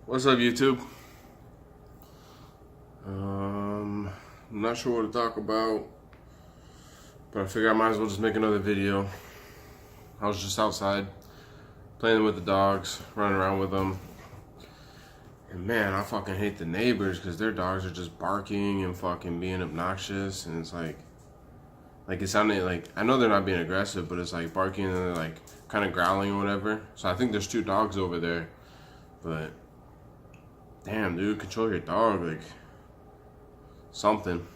What's up, YouTube? I'm not sure what to talk about, but I figure I might as well just make another video. I was just outside playing with the dogs, running around with them, and man, I fucking hate the neighbors because their dogs are just barking and fucking being obnoxious, and it's like it sounded like, I know they're not being aggressive, but it's like barking and they're like kind of growling or whatever. So I think there's two dogs over there, but damn, dude, control your dog, like something.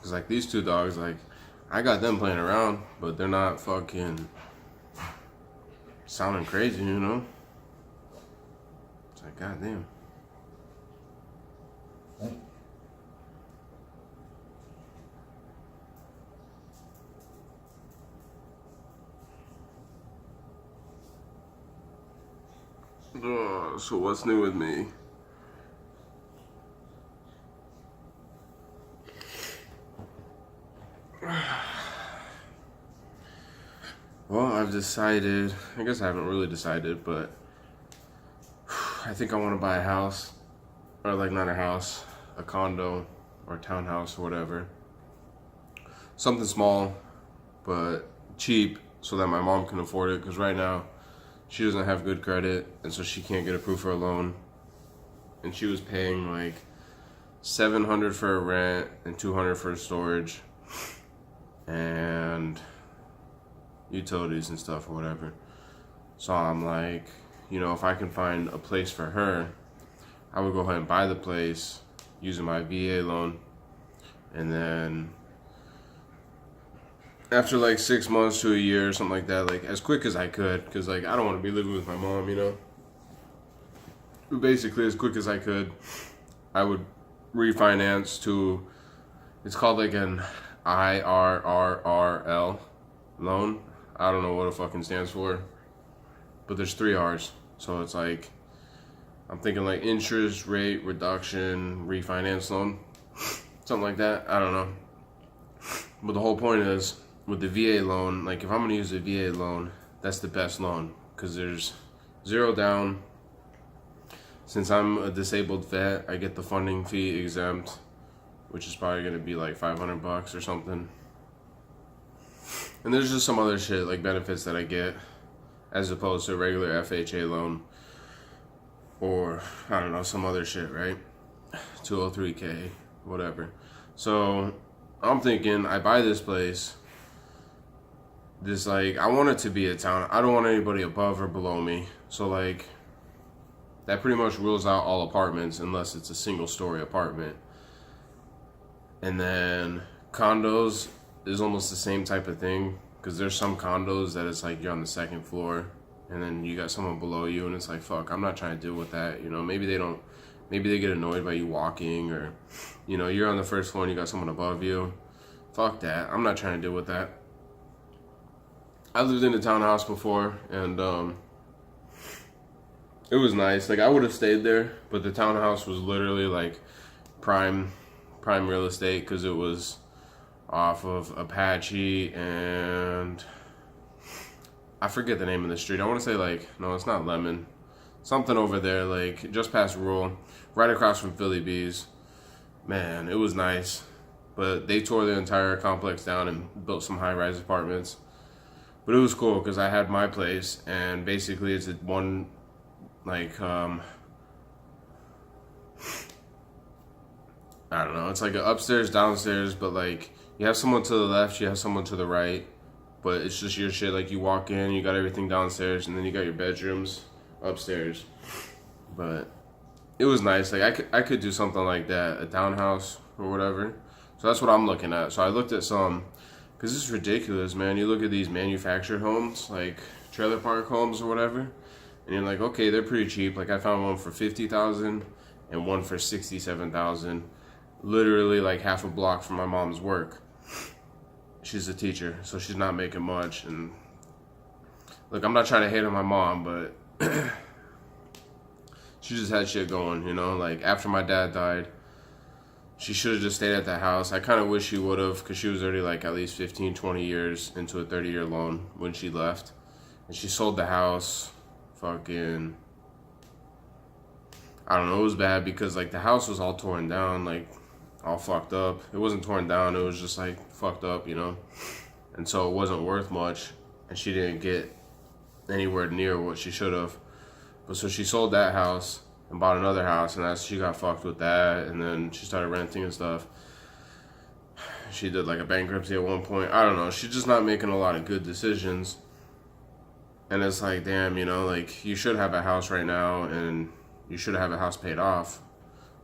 Cause like these two dogs, like I got them playing around, but they're not fucking sounding crazy, you know? It's like, goddamn. So what's new with me? Well, I've decided, I guess I haven't really decided, but I think I want to buy a house, or like not a house, a condo or a townhouse or whatever. Something small, but cheap so that my mom can afford it, because right now she doesn't have good credit, and so she can't get approved for a loan. And she was paying like $700 for a rent and $200 for storage and utilities and stuff or whatever. So I'm like, you know, if I can find a place for her, I would go ahead and buy the place using my VA loan, and then after like 6 months to a year or something like that, like as quick as I could, because like I don't want to be living with my mom, you know. But basically, as quick as I could, I would refinance to, it's called like an IRRRL loan. I don't know what it fucking stands for, but there's 3 R's. So it's like, I'm thinking like interest rate reduction refinance loan, something like that. I don't know. But the whole point is, with the VA loan, like if I'm gonna use a VA loan, that's the best loan, because there's 0 down. Since I'm a disabled vet, I get the funding fee exempt, which is probably gonna be like $500 or something. And there's just some other shit, like benefits that I get, as opposed to a regular FHA loan, or I don't know, some other shit, right? 203K, whatever. So I'm thinking, I buy this place. This, like, I want it to be a town. I don't want anybody above or below me. So like, that pretty much rules out all apartments unless it's a single story apartment. And then condos is almost the same type of thing, because there's some condos that it's like you're on the 2nd floor and then you got someone below you, and it's like, fuck, I'm not trying to deal with that, you know. Maybe they get annoyed by you walking, or you know, you're on the 1st floor and you got someone above you. Fuck that, I'm not trying to deal with that. I lived in a townhouse before, and it was nice. Like, I would have stayed there, but the townhouse was literally like prime real estate, because it was off of Apache and I forget the name of the street. I want to say like, no, it's not Lemon, something over there, like just past Rural, right across from Philly Bees. Man, it was nice, but they tore the entire complex down and built some high-rise apartments. But it was cool because I had my place, and basically it's one, like, I don't know, it's like an upstairs, downstairs, but like, you have someone to the left, you have someone to the right, but it's just your shit. Like, you walk in, you got everything downstairs, and then you got your bedrooms upstairs. But it was nice. Like, I could do something like that, a townhouse or whatever. So that's what I'm looking at. So I looked at some, because it's ridiculous, man. You look at these manufactured homes, like trailer park homes or whatever, and you're like, okay, they're pretty cheap. Like, I found one for $50,000 and one for $67,000, literally like half a block from my mom's work. She's a teacher, so she's not making much. And look, I'm not trying to hate on my mom, but she just had shit going, you know. Like, after my dad died, she should have just stayed at the house. I kind of wish she would have, because she was already like at least 15, 20 years into a 30-year loan when she left. and she sold the house. Fucking, I don't know, it was bad because like the house was all torn down, like all fucked up. It wasn't torn down, it was just like fucked up, you know? And so it wasn't worth much, and she didn't get anywhere near what she should have. But so she sold that house and bought another house, and she got fucked with that, and then she started renting and stuff. She did like a bankruptcy at one point. I don't know, she's just not making a lot of good decisions. And it's like, damn, you know, like you should have a house right now, and you should have a house paid off.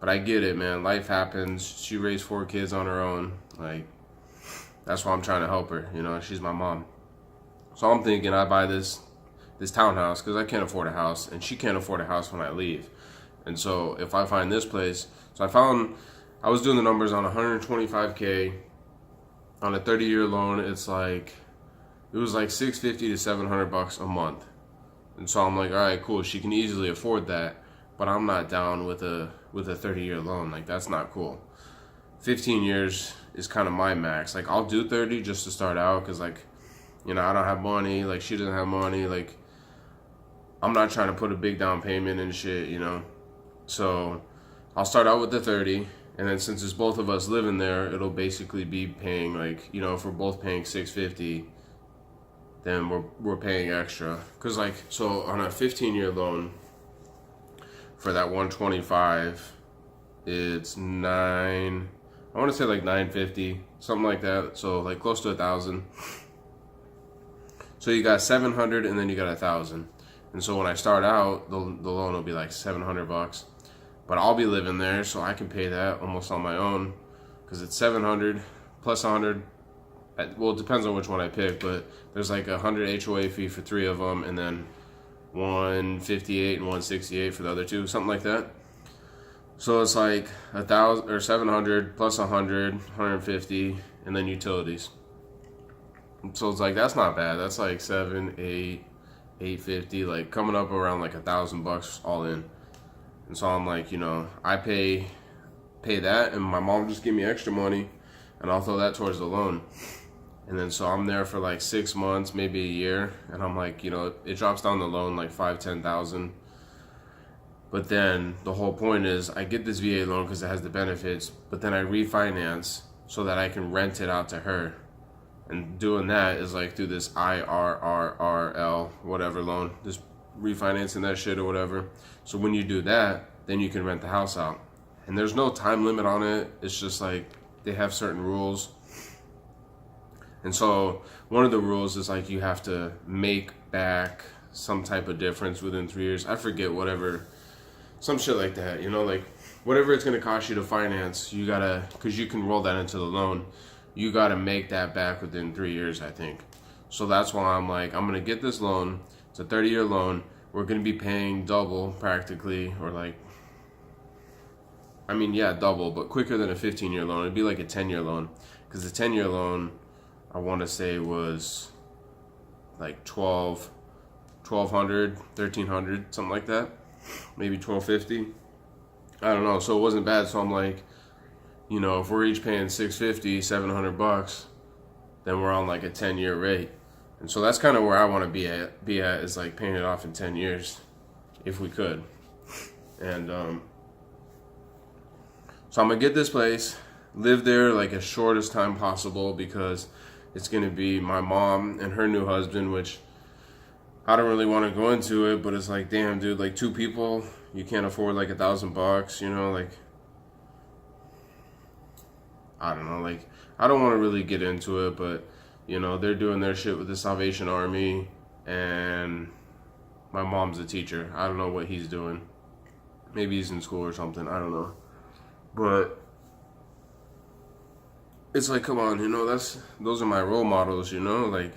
But I get it, man. Life happens. She raised 4 kids on her own. Like, that's why I'm trying to help her. You know, she's my mom. So I'm thinking I buy this townhouse because I can't afford a house, and she can't afford a house when I leave. And so if I find this place, so I was doing the numbers on 125K on a 30-year loan. It was like $650 to $700 a month. And so I'm like, all right, cool. She can easily afford that. But I'm not down with a 30-year loan. Like, that's not cool. 15 years is kind of my max. Like, I'll do 30 just to start out because, like, you know, I don't have money. Like, she doesn't have money. Like, I'm not trying to put a big down payment and shit, you know. So I'll start out with the 30. And then since it's both of us living there, it'll basically be paying, like, you know, if we're both paying $650, then we're paying extra. Because, like, so on a 15-year loan, for that 125, it's I want to say like $950, something like that. So like close to $1,000. So you got $700, and then you got $1,000. And so when I start out, the loan will be like $700. But I'll be living there, so I can pay that almost on my own, because it's $700 plus $100. Well, it depends on which one I pick, but there's like $100 HOA fee for 3 of them, and then $158 and $168 for the other 2, something like that. So it's like $1,000 or $700 plus $100, $150, and then utilities. So it's like, that's not bad. That's like $700, $800, $850, like coming up around like $1,000 all in. And so I'm like, you know, I pay that, and my mom just give me extra money, and I'll throw that towards the loan. And then so I'm there for like 6 months, maybe a year, and I'm like, you know, it drops down the loan like $5,000-$10,000. But then the whole point is I get this VA loan because it has the benefits, but then I refinance so that I can rent it out to her. And doing that is like through this IRRRL whatever loan, just refinancing that shit or whatever. So when you do that, then you can rent the house out. And there's no time limit on it. It's just like they have certain rules. And so one of the rules is like you have to make back some type of difference within 3 years. I forget, whatever, some shit like that, you know, like whatever it's going to cost you to finance, you got to, because you can roll that into the loan, you got to make that back within 3 years, I think. So that's why I'm like, I'm going to get this loan. It's a 30-year loan. We're going to be paying double practically, or like, I mean, yeah, double, but quicker than a 15-year loan. It'd be like a 10-year loan, because the 10-year loan, I want to say, was like $1,200, $1,300, something like that. Maybe $1,250. I don't know. So it wasn't bad. So I'm like, you know, if we're each paying $650, $700, then we're on like a 10-year rate. And so that's kind of where I want to be at is like paying it off in 10 years, if we could. And so I'm gonna get this place, live there like as short as time possible, because it's going to be my mom and her new husband, which I don't really want to go into it, but it's like, damn, dude, like 2 people, you can't afford like $1,000, you know, like, I don't know, like, I don't want to really get into it, but, you know, they're doing their shit with the Salvation Army, and my mom's a teacher. I don't know what he's doing. Maybe he's in school or something, I don't know. But it's like, come on, you know, those are my role models, you know, like,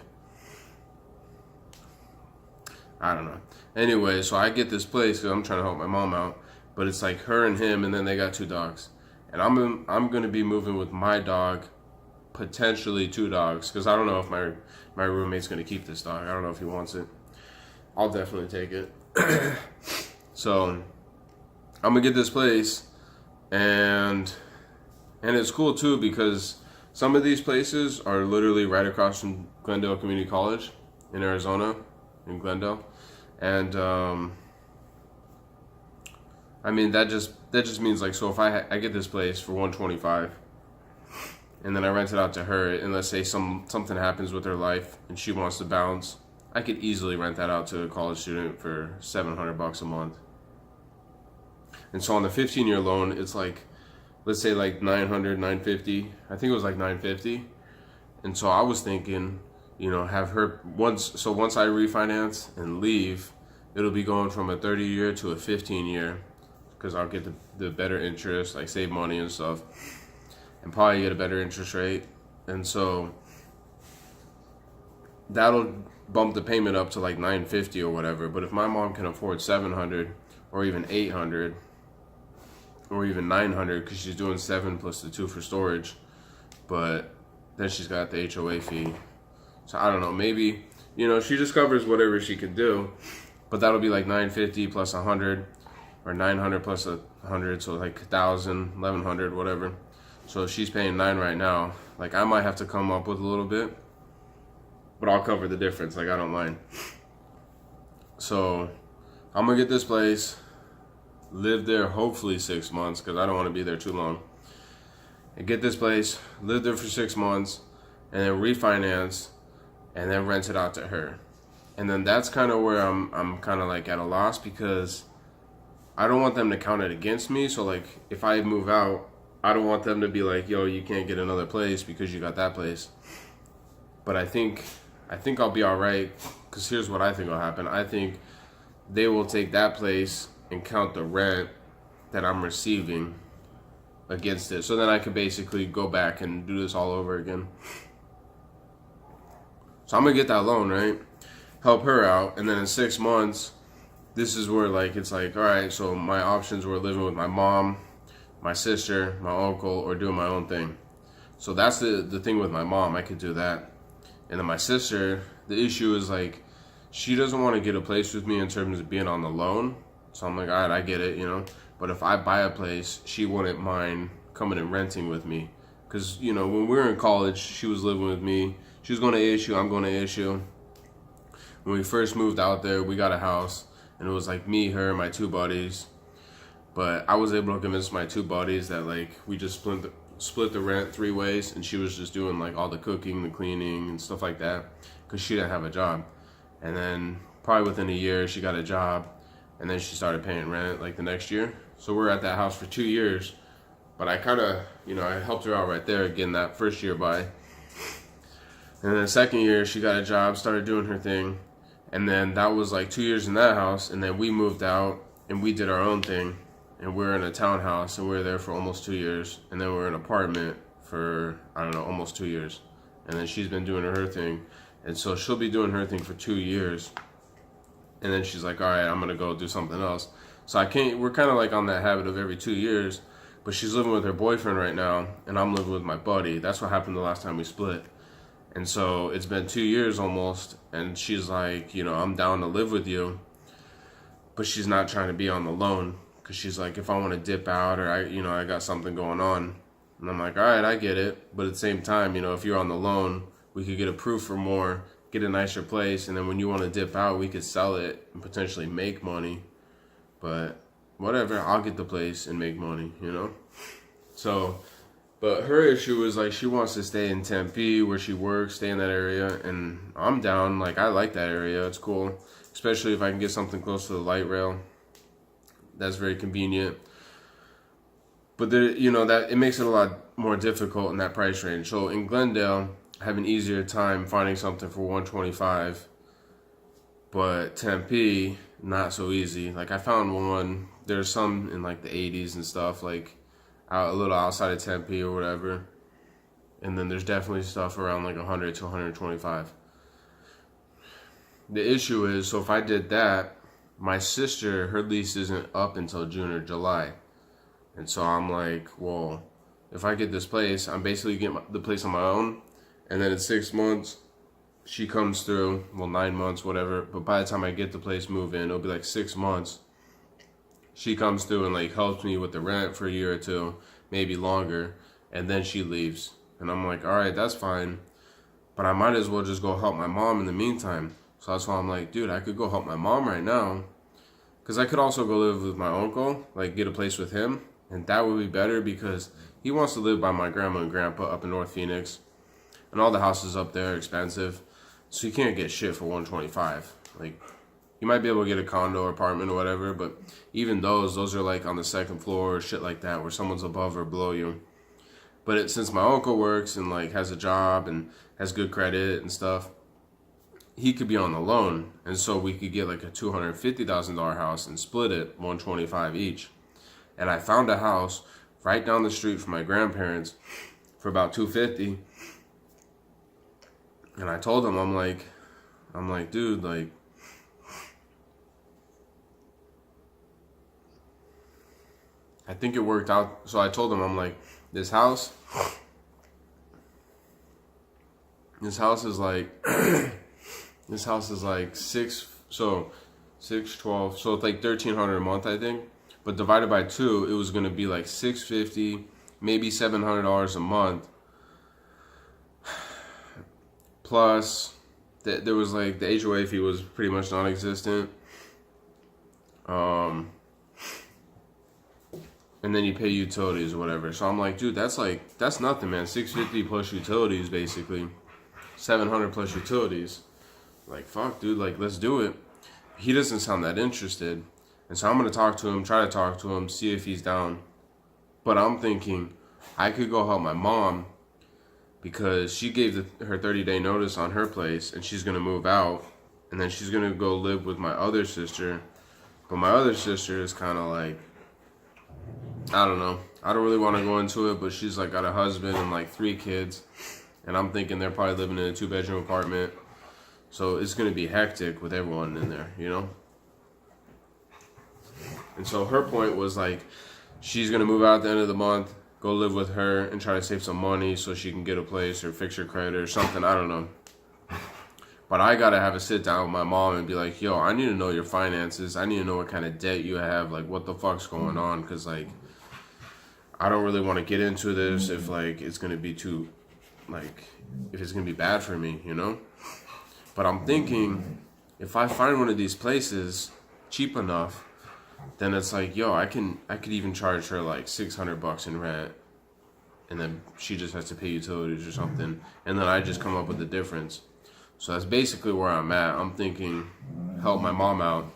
I don't know. Anyway, so I get this place because I'm trying to help my mom out, but it's like her and him, and then they got 2 dogs. And I'm going to be moving with my dog, potentially 2 dogs, because I don't know if my roommate's going to keep this dog. I don't know if he wants it. I'll definitely take it. So I'm going to get this place, and it's cool too, because some of these places are literally right across from Glendale Community College in Arizona. in Glendale. And I mean, that just means like, so if I get this place for 125, and then I rent it out to her, and let's say something happens with her life and she wants to bounce, I could easily rent that out to a college student for $700 a month. And so on the 15-year loan, it's like, let's say like 900, 950. I think it was like 950. And so I was thinking, have her once I refinance and leave, it'll be going from a 30-year to a 15-year, because I'll get the better interest, like save money and stuff, and probably get a better interest rate. And so that'll bump the payment up to like 950 or whatever. But if my mom can afford 700 or even 800 or even 900, because she's doing 7 plus the 2 for storage, but then she's got the HOA fee. So I don't know, maybe, she just covers whatever she can do, but that'll be like 950 plus 100, or 900 plus 100, so like 1,000, 1,100, whatever. So if she's paying 9 right now, like I might have to come up with a little bit, but I'll cover the difference, like I don't mind. So I'm gonna get this place, live there hopefully 6 months, because I don't want to be there too long, and get this place, live there for 6 months, and then refinance, and then rent it out to her. And then that's kind of where I'm kind of like at a loss, because I don't want them to count it against me. So like if I move out, I don't want them to be like, yo, you can't get another place because you got that place. But I think I'll be all right, because here's what I think will happen. I think they will take that place and count the rent that I'm receiving against it. So then I could basically go back and do this all over again. So I'm gonna get that loan, right? Help her out, and then in 6 months, this is where like it's like, all right, so my options were living with my mom, my sister, my uncle, or doing my own thing. So that's the thing with my mom. I could do that. And then my sister, the issue is like, she doesn't want to get a place with me in terms of being on the loan. So I'm like, all right, I get it, But if I buy a place, she wouldn't mind coming and renting with me. Because, when we were in college, she was living with me. She was going to issue, I'm going to issue. When we first moved out there, we got a house. And it was like me, her, my 2 buddies. But I was able to convince my 2 buddies that like we just split the rent 3 ways, and she was just doing like all the cooking, the cleaning, and stuff like that, because she didn't have a job. And then probably within a year, she got a job, and then she started paying rent like the next year. So we're at that house for 2 years. But I kind of, I helped her out right there, getting that first year by. And then the second year, she got a job, started doing her thing. And then that was like 2 years in that house. And then we moved out and we did our own thing. And we're in a townhouse, and we were there for almost 2 years. And then we're in an apartment for, I don't know, almost 2 years. And then she's been doing her thing. And so she'll be doing her thing for 2 years. And then she's like, all right, I'm going to go do something else. So we're kind of like on that habit of every 2 years. But she's living with her boyfriend right now, and I'm living with my buddy. That's what happened the last time we split. And so it's been 2 years almost, and she's like, I'm down to live with you. But she's not trying to be on the loan, because she's like, if I want to dip out, or I got something going on. And I'm like, all right, I get it. But at the same time, if you're on the loan, we could get approved for more, get a nicer place, and then when you want to dip out, we could sell it and potentially make money. But whatever, I'll get the place and make money, So, but her issue is like, she wants to stay in Tempe where she works, stay in that area, and I'm down. Like, I like that area. It's cool, especially if I can get something close to the light rail. That's very convenient. But that it makes it a lot more difficult in that price range. So in Glendale, I have an easier time finding something for 125. But Tempe, not so easy. Like, I found one. There's some in like the 80s and stuff, like a little outside of Tempe or whatever. And then there's definitely stuff around like 100 to 125. The issue is, so if I did that, my sister, her lease isn't up until June or July. And so I'm like, well, if I get this place, I'm basically getting the place on my own. And then in 6 months, she comes through, 9 months, whatever. But by the time I get the place, move in, it'll be like 6 months. She comes through and like helps me with the rent for a year or two, maybe longer. And then she leaves. And I'm like, all right, that's fine. But I might as well just go help my mom in the meantime. So that's why I'm like, dude, I could go help my mom right now. Because I could also go live with my uncle, like get a place with him. And that would be better because he wants to live by my grandma and grandpa up in North Phoenix. And all the houses up there are expensive. So you can't get shit for $125. Like, you might be able to get a condo or apartment or whatever, but even those are like on the second floor or shit like that where someone's above or below you. But since my uncle works and like has a job and has good credit and stuff, he could be on the loan. And so we could get like a $250,000 house and split it $125 each. And I found a house right down the street from my grandparents for about $250. And I told him, I'm like, dude, like, I think it worked out. So I told him, I'm like, this house is like, this house is like 612, so it's like $1,300 a month, I think. But divided by 2, it was gonna be like $650, maybe $700 a month. Plus, there was like the HOA fee was pretty much non-existent. And then you pay utilities or whatever. So I'm like, dude, that's nothing, man. $650 plus utilities, basically. $700 plus utilities. Like, fuck, dude, like, let's do it. He doesn't sound that interested. And so I'm going to try to talk to him, see if he's down. But I'm thinking, I could go help my mom because she gave her 30-day notice on her place and she's going to move out. And then she's going to go live with my other sister. But my other sister is kind of like, I don't know. I don't really want to go into it, but she's like got a husband and like 3 kids. And I'm thinking they're probably living in a 2-bedroom apartment. So it's going to be hectic with everyone in there, you know? And so her point was like, she's going to move out at the end of the month, go live with her and try to save some money so she can get a place or fix her credit or something. I don't know. But I got to have a sit down with my mom and be like, yo, I need to know your finances. I need to know what kind of debt you have. Like, what the fuck's going on? Because, like, I don't really want to get into this if, like, it's going to be too, like, if it's going to be bad for me, you know? But I'm thinking, if I find one of these places cheap enough, then it's like, yo, I could even charge her like $600 in rent, and then she just has to pay utilities or something, and then I just come up with the difference. So that's basically where I'm at. I'm thinking, help my mom out,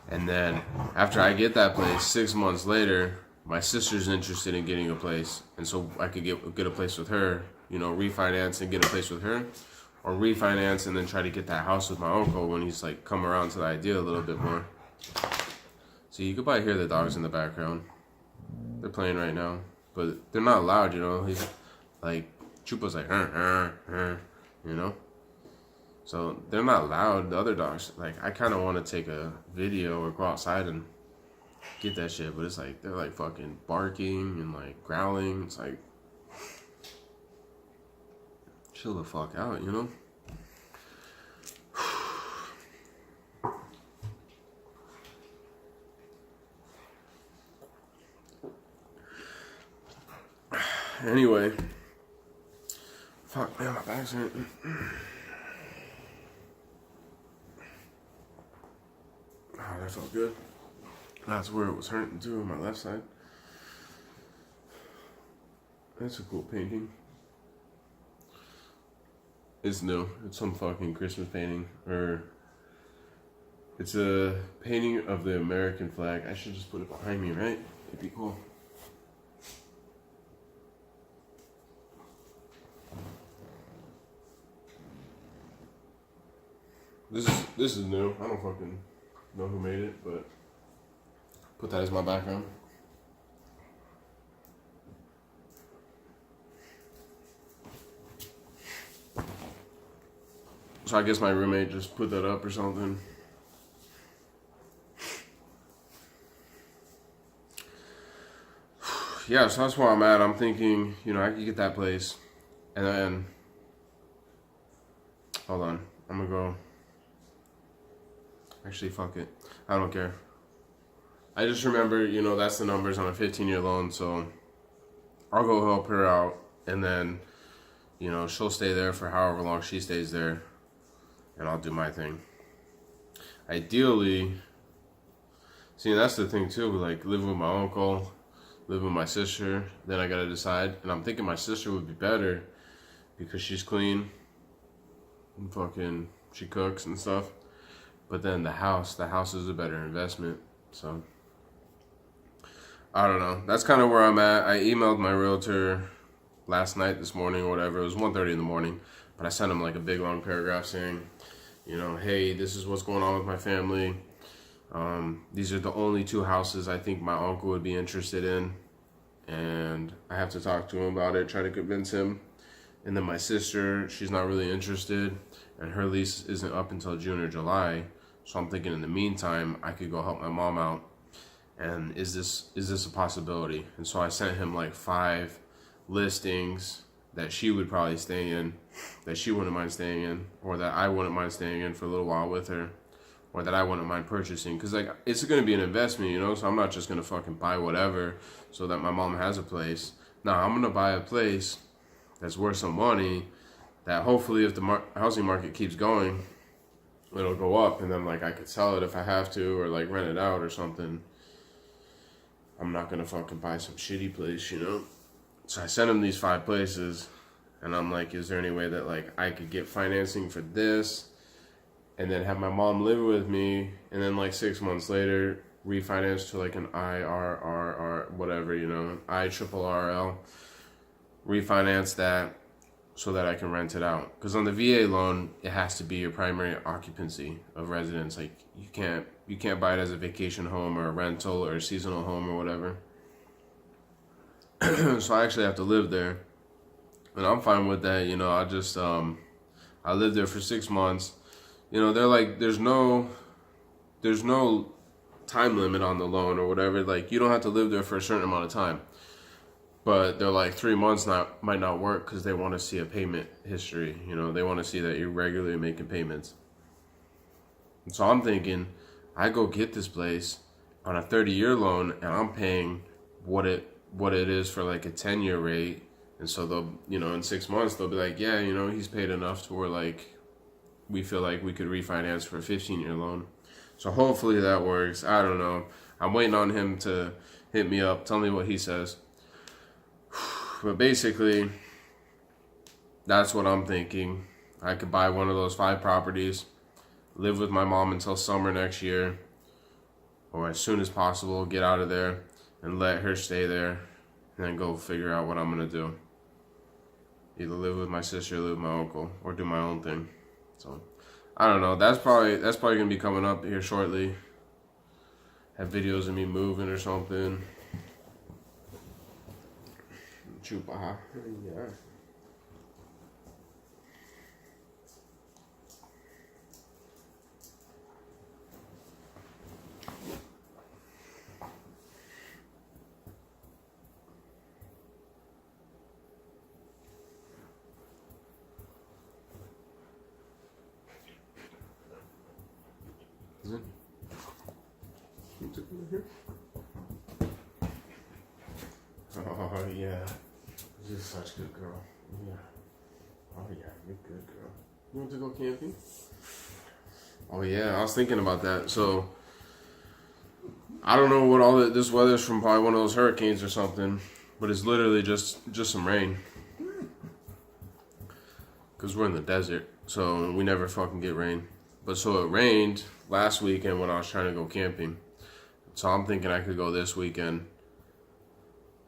and then after I get that place, 6 months later, my sister's interested in getting a place, and so I could get a place with her, you know, refinance and get a place with her, or refinance and then try to get that house with my uncle when he's like come around to the idea a little bit more. So you could probably hear the dogs in the background. They're playing right now, but they're not loud, you know. He's like, Chupa's like, you know. So they're not loud. The other dogs, like, I kind of want to take a video or go outside and get that shit, but it's like they're like fucking barking and like growling. It's like, chill the fuck out, you know. Anyway, fuck, man, my back's hurting. Oh, that felt good. That's where it was hurting too, on my left side. That's a cool painting. It's new. It's some fucking Christmas painting, or it's a painting of the American flag. I should just put it behind me, right? It'd be cool. This is new. I don't fucking know who made it, but put that as my background. So I guess my roommate just put that up or something. Yeah, so that's where I'm at. I'm thinking, you know, I could get that place. And then, hold on. I'm gonna go. Actually, fuck it. I don't care. I just remember, you know, that's the numbers on a 15-year loan, so I'll go help her out. And then, you know, she'll stay there for however long she stays there. and I'll do my thing. Ideally, see, that's the thing too, like living with my uncle, living with my sister, then I gotta decide. And I'm thinking my sister would be better because she's clean and fucking she cooks and stuff. But then the house is a better investment. So I don't know. That's kind of where I'm at. I emailed my realtor last night, this morning, or whatever. It was 1:30 in the morning, but I sent him like a big long paragraph saying, you know, hey, this is what's going on with my family. These are the only two houses I think my uncle would be interested in, and I have to talk to him about it, try to convince him. And then my sister, she's not really interested, and her lease isn't up until June or July. So I'm thinking in the meantime, I could go help my mom out. And is this a possibility? And so I sent him like 5 listings that she would probably stay in, that she wouldn't mind staying in, or that I wouldn't mind staying in for a little while with her, or that I wouldn't mind purchasing. Because like it's going to be an investment, you know, so I'm not just going to fucking buy whatever so that my mom has a place. No, I'm going to buy a place that's worth some money, that hopefully if the housing market keeps going, it'll go up, and then like I could sell it if I have to, or like rent it out or something. I'm not going to fucking buy some shitty place, you know? So I sent him these 5 places, and I'm like, is there any way that like I could get financing for this and then have my mom live with me, and then like 6 months later refinance to like an IRRR, whatever, you know, IRRL, refinance that so that I can rent it out. Because on the VA loan, it has to be your primary occupancy of residence. Like you can't buy it as a vacation home or a rental or a seasonal home or whatever. So I actually have to live there, and I'm fine with that. You know, I just I lived there for 6 months. You know, they're like, there's no time limit on the loan or whatever. Like you don't have to live there for a certain amount of time. But they're like 3 months might not work because they want to see a payment history. You know, they want to see that you're regularly making payments. And so I'm thinking, I go get this place on a 30-year loan, and I'm paying what it is for like a 10-year rate. And so they'll, you know, in 6 months they'll be like, yeah, you know, he's paid enough to where like we feel like we could refinance for a 15-year loan. So hopefully that works. I don't know. I'm waiting on him to hit me up, tell me what he says. But basically, that's what I'm thinking. I could buy one of those 5 properties, live with my mom until summer next year, or as soon as possible, get out of there and let her stay there, and then go figure out what I'm going to do. Either live with my sister, live with my uncle, or do my own thing. So, I don't know. That's probably going to be coming up here shortly. Have videos of me moving or something. Chupa. Yeah. Is it? Is it over here? Oh yeah. You're such a good girl. Yeah. Oh yeah, you're a good girl. You want to go camping? Oh yeah, I was thinking about that. So I don't know what all this weather's from, probably one of those hurricanes or something, but it's literally just some rain. Cause we're in the desert, so we never fucking get rain. But so it rained last weekend when I was trying to go camping. So I'm thinking I could go this weekend.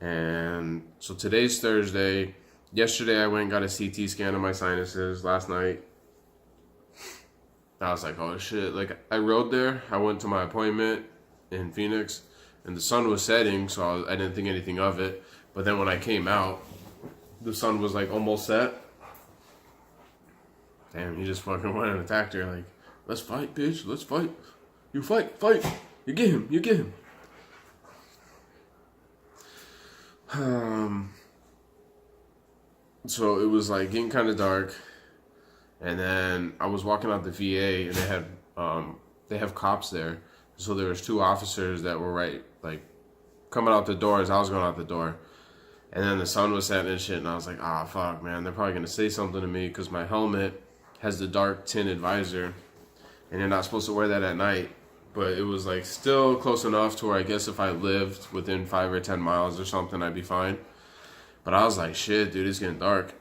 And so today's Thursday. Yesterday I went and got a CT scan of my sinuses last night. I was like, oh shit. Like I rode there. I went to my appointment in Phoenix and the sun was setting, so I didn't think anything of it. But then when I came out, the sun was like almost set. Damn, he just fucking went and attacked her. Like, let's fight, bitch. Let's fight. You fight. You get him. So it was like getting kind of dark, and then I was walking out the VA, and they have cops there. So there was 2 officers that were right, like, coming out the door as I was going out the door, and then the sun was setting and shit, and I was like, fuck, man, they're probably gonna say something to me because my helmet has the dark tinted visor, and you're not supposed to wear that at night. But it was like still close enough to where I guess if I lived within 5 or 10 miles or something, I'd be fine. But I was like, shit, dude, it's getting dark.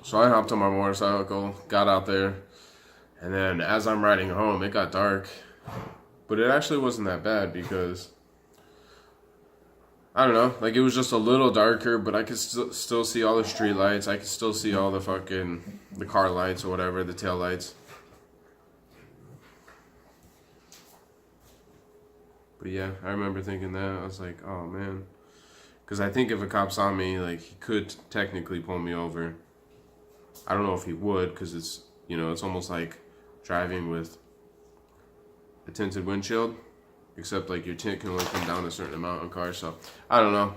So I hopped on my motorcycle, got out there, and then as I'm riding home, it got dark. But it actually wasn't that bad because, I don't know, like it was just a little darker, but I could still see all the street lights. I could still see all the car lights or whatever, the tail lights. But yeah, I remember thinking that. I was like, oh man. Because I think if a cop saw me, like, he could technically pull me over. I don't know if he would, because it's, it's almost like driving with a tinted windshield. Except, like, your tint can only come down a certain amount on cars, so I don't know.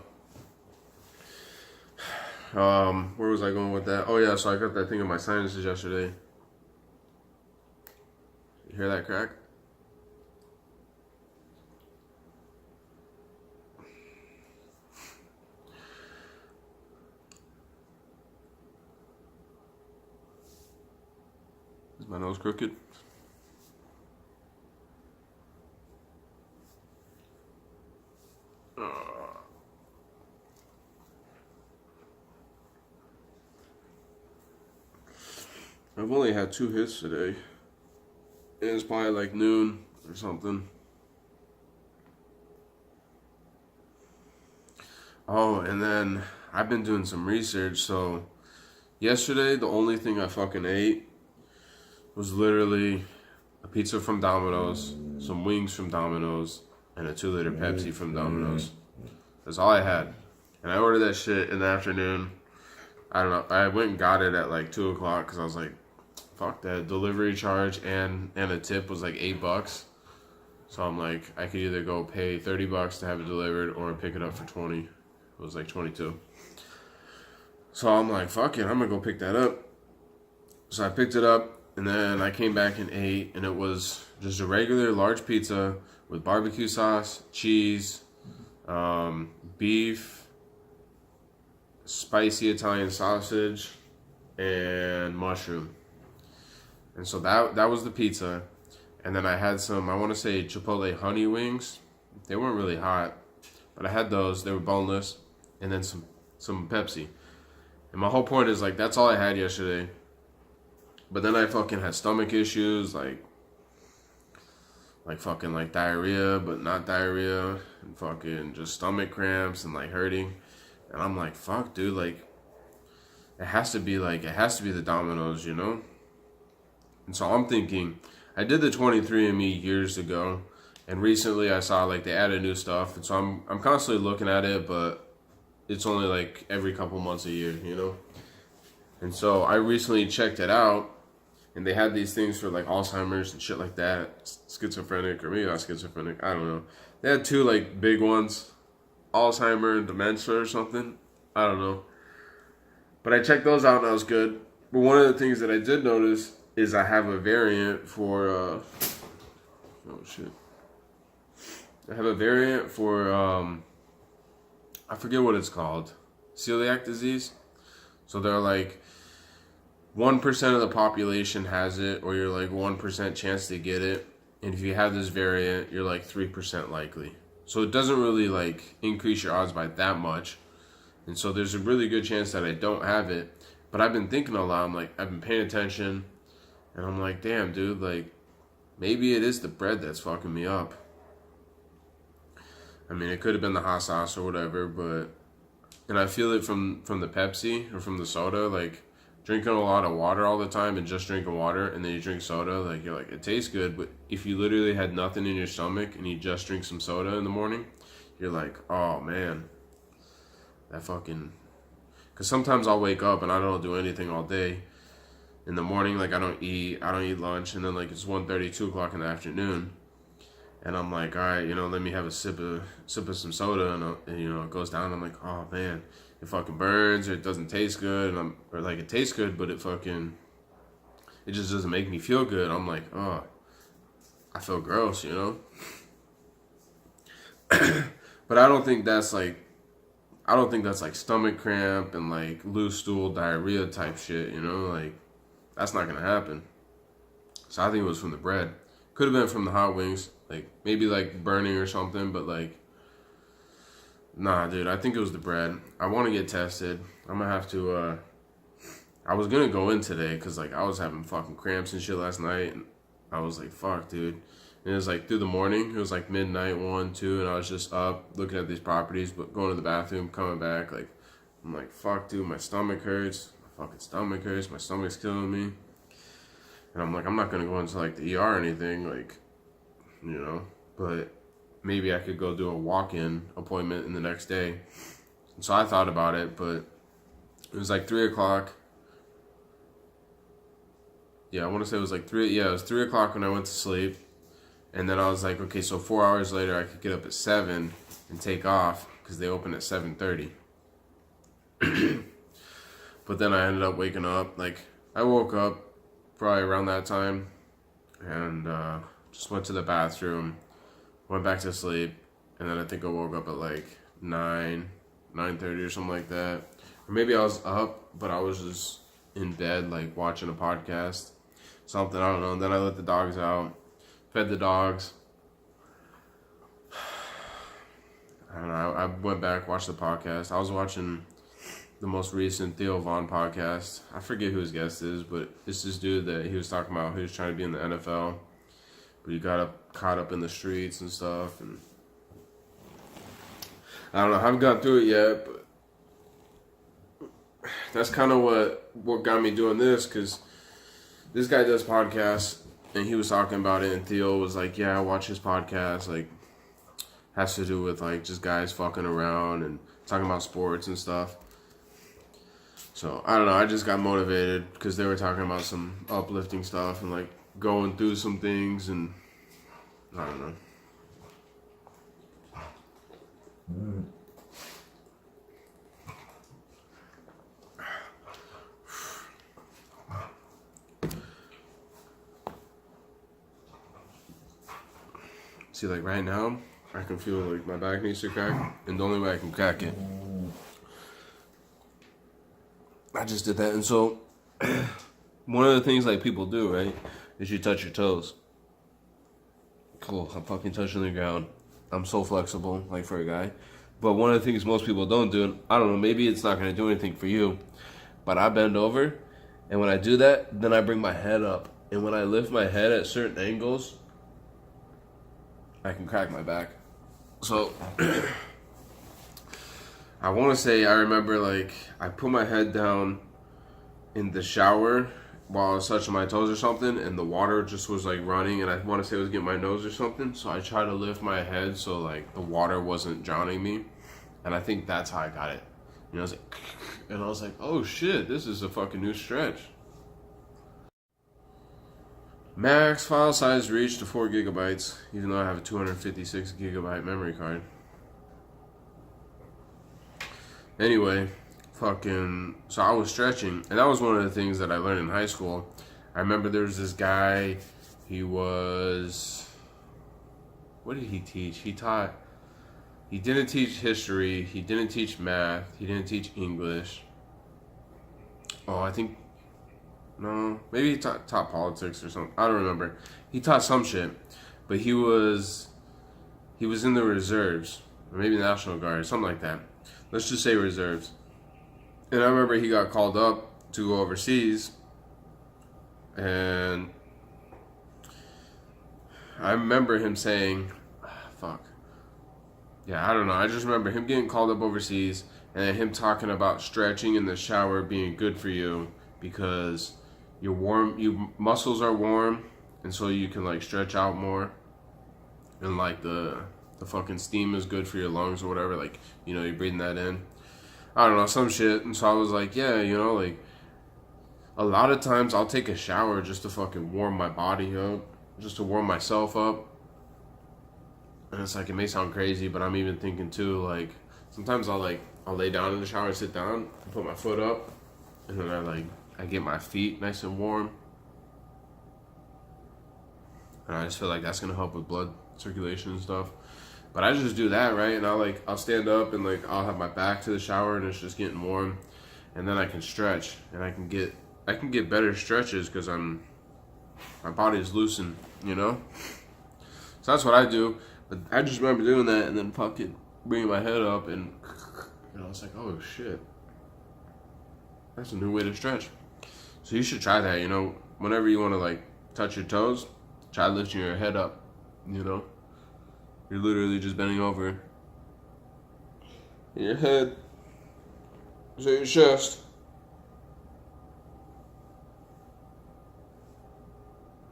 Where was I going with that? Oh, yeah, so I got that thing in my sinuses yesterday. You hear that crack? Is my nose crooked? I've only had 2 hits today. And it's probably like noon or something. Oh, and then I've been doing some research. So yesterday, the only thing I fucking ate was literally a pizza from Domino's, some wings from Domino's, and a 2-liter Pepsi from Domino's. That's all I had. And I ordered that shit in the afternoon. I don't know. I went and got it at like 2 o'clock because I was like, fuck that. Delivery charge and a tip was like $8. So I'm like, I could either go pay $30 to have it delivered or pick it up for 20. It was like 22. So I'm like, fuck it. I'm going to go pick that up. So I picked it up and then I came back and ate, and it was just a regular large pizza with barbecue sauce, cheese, beef, spicy Italian sausage, and mushroom. And so that was the pizza. And then I had some, I want to say Chipotle honey wings. They weren't really hot, but I had those. They were boneless. And then some Pepsi. And my whole point is, like, that's all I had yesterday. But then I fucking had stomach issues, like fucking like diarrhea, but not diarrhea, and fucking just stomach cramps and like hurting. And I'm like, fuck, dude, like, it has to be the Domino's, And so I'm thinking, I did the 23andMe years ago, and recently I saw like they added new stuff, and so I'm constantly looking at it, but it's only like every couple months a year, And so I recently checked it out, and they had these things for like Alzheimer's and shit like that, schizophrenic, or maybe not schizophrenic, I don't know. They had 2 like big ones, Alzheimer and dementia or something, I don't know. But I checked those out and that was good. But one of the things that I did notice is I have a variant for oh shit. I have a variant for I forget what it's called. Celiac disease. So they're like 1% of the population has it, or you're like 1% chance to get it. And if you have this variant, you're like 3% likely. So it doesn't really like increase your odds by that much. And so there's a really good chance that I don't have it. But I've been thinking a lot. I'm like, I've been paying attention. And I'm like, damn, dude, like, maybe it is the bread that's fucking me up. I mean, it could have been the hot sauce or whatever, but... And I feel it from the Pepsi or from the soda, like, drinking a lot of water all the time and just drinking water, and then you drink soda, like, you're like, it tastes good, but if you literally had nothing in your stomach and you just drink some soda in the morning, you're like, oh, man. That fucking... Because sometimes I'll wake up and I don't do anything all day. In the morning, like, I don't eat lunch, and then, like, it's 1:30, 2 o'clock in the afternoon, and I'm like, all right, let me have a sip of some soda, and it goes down, I'm like, oh, man, it fucking burns, or it doesn't taste good, or like, it tastes good, but it just doesn't make me feel good. I'm like, oh, I feel gross, But I don't think that's like stomach cramp and like loose stool diarrhea type shit, like, that's not gonna happen. So I think it was from the bread. Could have been from the hot wings, like maybe like burning or something, but like, nah, dude, I think it was the bread. I want to get tested. I'm gonna have to. I was gonna go in today because like I was having fucking cramps and shit last night, and I was like, fuck, dude. And it was like through the morning. It was like midnight, 1, 2, and I was just up looking at these properties, but going to the bathroom, coming back, like I'm like, fuck, dude, my stomach hurts. My fucking stomach hurts. My stomach's killing me. And I'm like, I'm not gonna go into like the ER or anything, like, you know, but maybe I could go do a walk-in appointment in the next day. And so I thought about it, but it was like 3 o'clock. Yeah, I want to say it was like 3. Yeah, it was 3 o'clock when I went to sleep. And then I was like, okay, so 4 hours later, I could get up at 7 and take off because they open at 7:30. But then I ended up waking up. Like, I woke up probably around that time and just went to the bathroom, went back to sleep, and then I think I woke up at like 9:30 or something like that. Or maybe I was up, but I was just in bed, like watching a podcast, something, I don't know. And then I let the dogs out, fed the dogs. I don't know, I went back, watched the podcast. I was watching the most recent Theo Vaughn podcast. I forget who his guest is, but it's this dude that he was talking about. He was trying to be in the NFL, but he got caught up in the streets and stuff. And I don't know, I haven't gone through it yet, but that's kind of what got me doing this, because this guy does podcasts, and he was talking about it, and Theo was like, yeah, I watch his podcast, like, has to do with, like, just guys fucking around and talking about sports and stuff. So, I don't know, I just got motivated because they were talking about some uplifting stuff and, like, going through some things, and I don't know. See, like, right now, I can feel like my back needs to crack, and the only way I can crack it, I just did that. And so one of the things like people do, right, is you touch your toes. Cool, I'm fucking touching the ground. I'm so flexible, like, for a guy. But one of the things most people don't do, and I don't know, maybe it's not going to do anything for you, but I bend over, and when I do that, then I bring my head up. And when I lift my head at certain angles, I can crack my back. So I want to say, I remember, like, I put my head down in the shower while I was touching my toes or something, and the water just was, like, running, and I want to say it was getting my nose or something, so I tried to lift my head so, like, the water wasn't drowning me, and I think that's how I got it. You know, I was like, and I was like, oh shit, this is a fucking new stretch. Max file size reached to 4 gigabytes, even though I have a 256 gigabyte memory card. Anyway, so I was stretching, and that was one of the things that I learned in high school. I remember there was this guy, what did he teach? He didn't teach history, he didn't teach math, he didn't teach English. No, maybe he taught politics or something. I don't remember. He taught some shit, but he was in the reserves, or maybe National Guard, something like that. Let's just say reserves. And I remember he got called up to go overseas, and I remember him saying, I don't know. I just remember him getting called up overseas, and then him talking about stretching in the shower being good for you because you're warm, your muscles are warm, and so you can, like, stretch out more, and, like, the fucking steam is good for your lungs or whatever, like, you know, you're breathing that in. I don't know, some shit. And so I was like, yeah, you know, like, a lot of times I'll take a shower just to fucking warm my body up, just to warm myself up. And it's like, it may sound crazy, but I'm even thinking too, like, sometimes I'll lay down in the shower, sit down, put my foot up, and then I get my feet nice and warm. And I just feel like that's gonna help with blood circulation and stuff. But I just do that, right? And I'll stand up, and, like, I'll have my back to the shower, and it's just getting warm. And then I can stretch, and I can get I can get better stretches because my body's loosened, you know. So that's what I do. But I just remember doing that and then fucking bringing my head up and I was like, oh shit, that's a new way to stretch. So you should try that, you know. Whenever you want to like touch your toes, try lifting your head up, you know. You're literally just bending over. And your head is at your chest.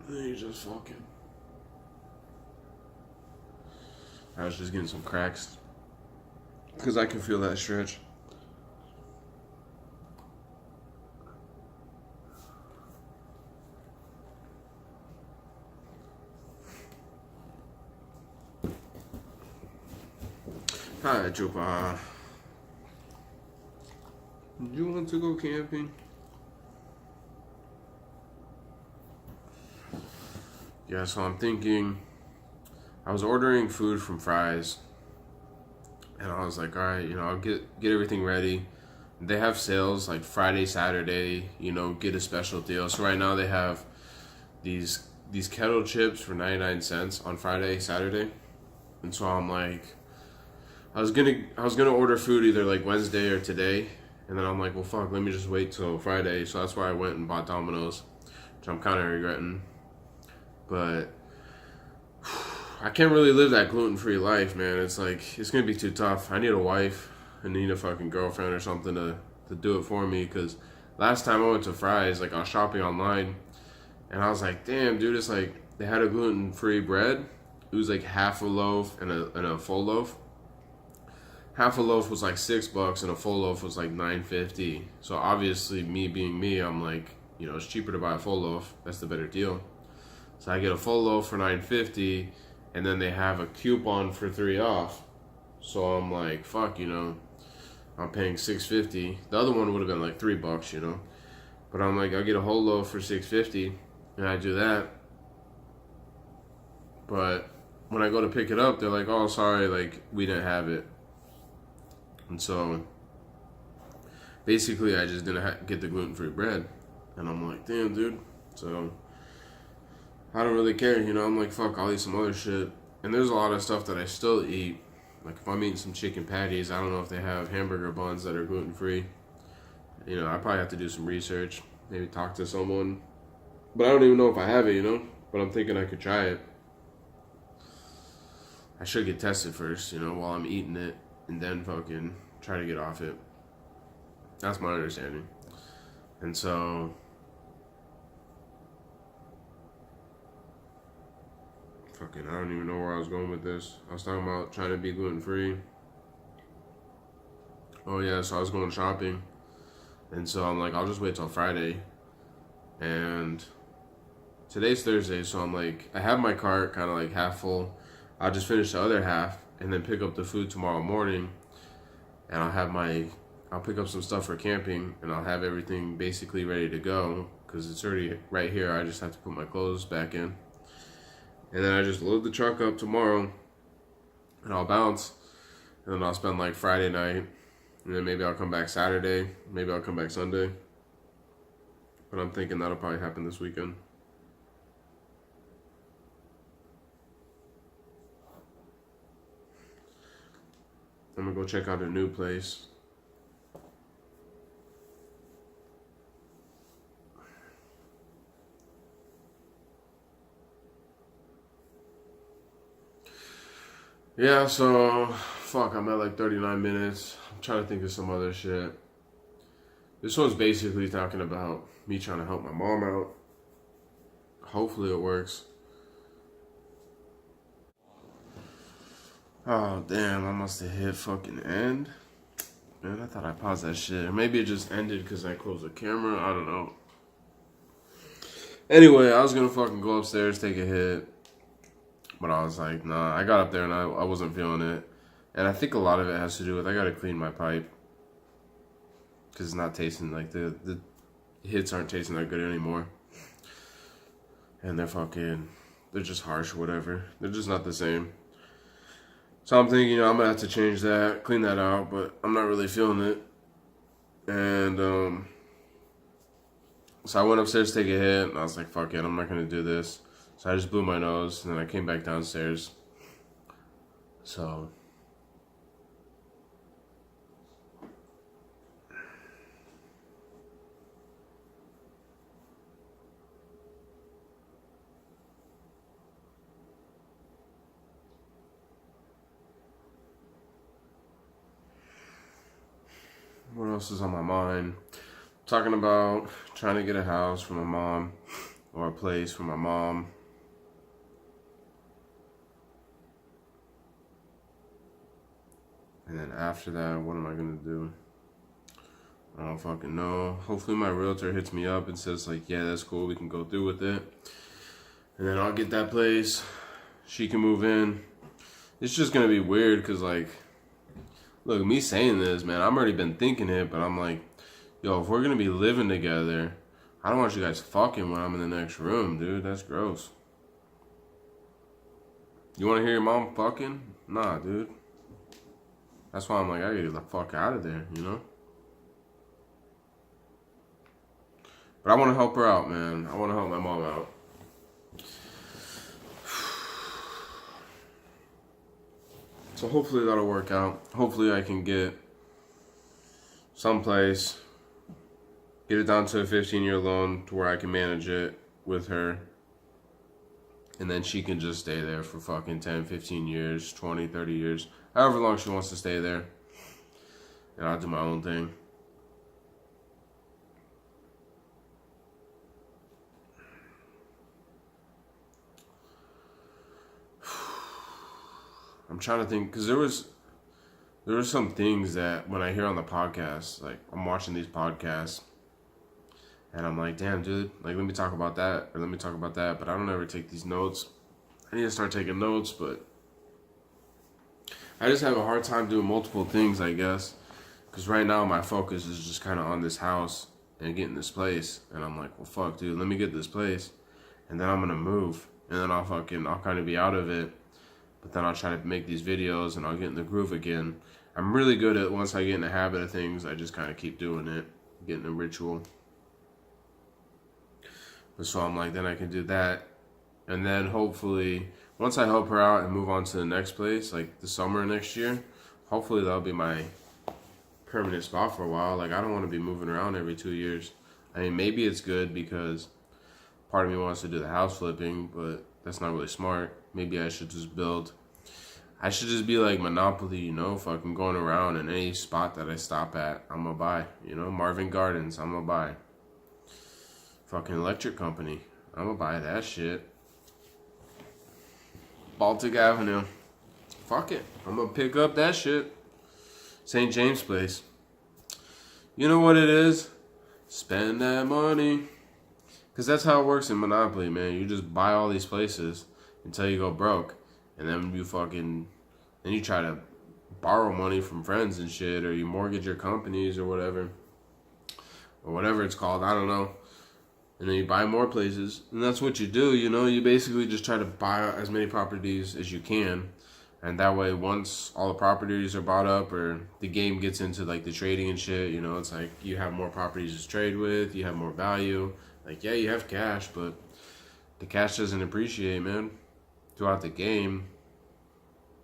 And then you just fucking. I was just getting some cracks. Because I can feel that stretch. Hi, Chupa. Do you want to go camping? Yeah, so I'm thinking, I was ordering food from Fry's, and I was like, all right, you know, I'll get everything ready. They have sales like Friday, Saturday, you know, get a special deal. So right now they have these kettle chips for 99 cents on Friday, Saturday. And so I'm like, I was gonna order food either like Wednesday or today, and then I'm like, well, fuck, let me just wait till Friday. So that's why I went and bought Domino's, which I'm kind of regretting. But I can't really live that gluten-free life, man. It's like, it's gonna be too tough. I need a wife. I need a fucking girlfriend or something to do it for me. Because last time I went to Fry's, like I was shopping online, and I was like, damn, dude, it's like they had a gluten-free bread. It was like half a loaf and a full loaf. Half a loaf was like $6 and a full loaf was like $9.50. So obviously, me being me, I'm like, you know, it's cheaper to buy a full loaf. That's the better deal. So I get a full loaf for $9.50, and then they have a coupon for 3 off. So I'm like, fuck, you know, I'm paying $6.50. The other one would have been like $3, you know. But I'm like, I'll get a whole loaf for $6.50, and I do that. But when I go to pick it up, they're like, oh, sorry, like we didn't have it. And so, basically, I just didn't get the gluten-free bread. And I'm like, damn, dude. So, I don't really care, you know. I'm like, fuck, I'll eat some other shit. And there's a lot of stuff that I still eat. Like, if I'm eating some chicken patties, I don't know if they have hamburger buns that are gluten-free. You know, I probably have to do some research. Maybe talk to someone. But I don't even know if I have it, you know. But I'm thinking I could try it. I should get tested first, you know, while I'm eating it. And then fucking try to get off it. That's my understanding. And so, fucking, I don't even know where I was going with this. I was talking about trying to be gluten-free. Oh yeah, so I was going shopping. And so I'm like, I'll just wait till Friday. And today's Thursday, so I'm like, I have my cart kind of like half full. I'll just finish the other half and then pick up the food tomorrow morning. And I'll pick up some stuff for camping, and I'll have everything basically ready to go because it's already right here. I just have to put my clothes back in. And then I just load the truck up tomorrow, and I'll bounce. And then I'll spend like Friday night, and then maybe I'll come back Saturday. Maybe I'll come back Sunday. But I'm thinking that'll probably happen this weekend. I'm gonna go check out a new place. Yeah, so, fuck, I'm at like 39 minutes. I'm trying to think of some other shit. This one's basically talking about me trying to help my mom out. Hopefully it works. Oh, damn, I must have hit fucking end. Man, I thought I paused that shit. Or maybe it just ended because I closed the camera. I don't know. Anyway, I was gonna fucking go upstairs, take a hit. But I was like, nah. I got up there and I wasn't feeling it. And I think a lot of it has to do with I gotta clean my pipe. Because it's not tasting like the hits aren't tasting that good anymore. And they're just harsh or whatever. They're just not the same. So I'm thinking, I'm gonna have to change that, clean that out, but I'm not really feeling it. And So I went upstairs to take a hit, and I was like, fuck it, I'm not gonna do this. So I just blew my nose, and then I came back downstairs. So what else is on my mind? Talking about trying to get a house for my mom, or a place for my mom. And then after that, what am I gonna do? I don't fucking know. Hopefully my realtor hits me up and says like, yeah, that's cool, we can go through with it. And then I'll get that place. She can move in. It's just gonna be weird because like, look, me saying this, man, I've already been thinking it, but I'm like, yo, if we're gonna be living together, I don't want you guys fucking when I'm in the next room, dude. That's gross. You wanna hear your mom fucking? Nah, dude. That's why I'm like, I gotta get the fuck out of there, you know? But I wanna help her out, man. I wanna help my mom out. So hopefully that'll work out. Hopefully I can get someplace, get it down to a 15-year loan to where I can manage it with her. And then she can just stay there for fucking 10, 15 years, 20, 30 years. However long she wants to stay there. And I'll do my own thing. I'm trying to think, because there were some things that when I hear on the podcast, like I'm watching these podcasts, and I'm like, damn, dude, like let me talk about that, or let me talk about that, but I don't ever take these notes. I need to start taking notes, but I just have a hard time doing multiple things, I guess, because right now my focus is just kind of on this house and getting this place, and I'm like, well, fuck, dude, let me get this place, and then I'm gonna move, and then I'll kind of be out of it. But then I'll try to make these videos and I'll get in the groove again. I'm really good at, once I get in the habit of things, I just kind of keep doing it, getting a ritual. So I'm like, then I can do that. And then hopefully, once I help her out and move on to the next place, like the summer next year, hopefully that'll be my permanent spot for a while. Like I don't want to be moving around every 2 years. I mean, maybe it's good because part of me wants to do the house flipping, but that's not really smart. Maybe I should just be like Monopoly, you know, fucking going around and any spot that I stop at, I'm gonna buy. You know, Marvin Gardens, I'm gonna buy. Fucking electric company, I'm gonna buy that shit. Baltic Avenue, fuck it, I'm gonna pick up that shit. St. James Place. You know what it is? Spend that money. Because that's how it works in Monopoly, man. You just buy all these places until you go broke. And then you try to borrow money from friends and shit, or you mortgage your companies or whatever. Or whatever it's called, I don't know. And then you buy more places. And that's what you do, you know. You basically just try to buy as many properties as you can. And that way, once all the properties are bought up or the game gets into like the trading and shit, you know, it's like you have more properties to trade with, you have more value. Like, yeah, you have cash, but the cash doesn't appreciate, man. Throughout the game,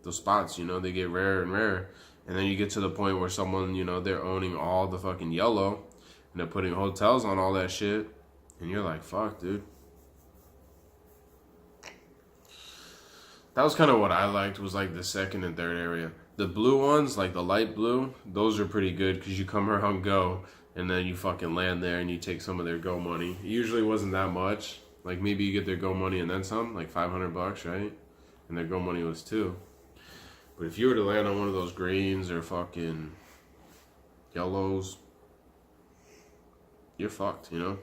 those spots, you know, they get rarer and rarer. And then you get to the point where someone, you know, they're owning all the fucking yellow and they're putting hotels on all that shit. And you're like, fuck, dude. That was kind of what I liked, was like the second and third area. The blue ones, like the light blue, those are pretty good because you come around go and then you fucking land there and you take some of their go money. It usually wasn't that much. Like maybe you get their go money and then some, like $500, right? And their go money was $2. But if you were to land on one of those greens or fucking yellows, you're fucked, you know?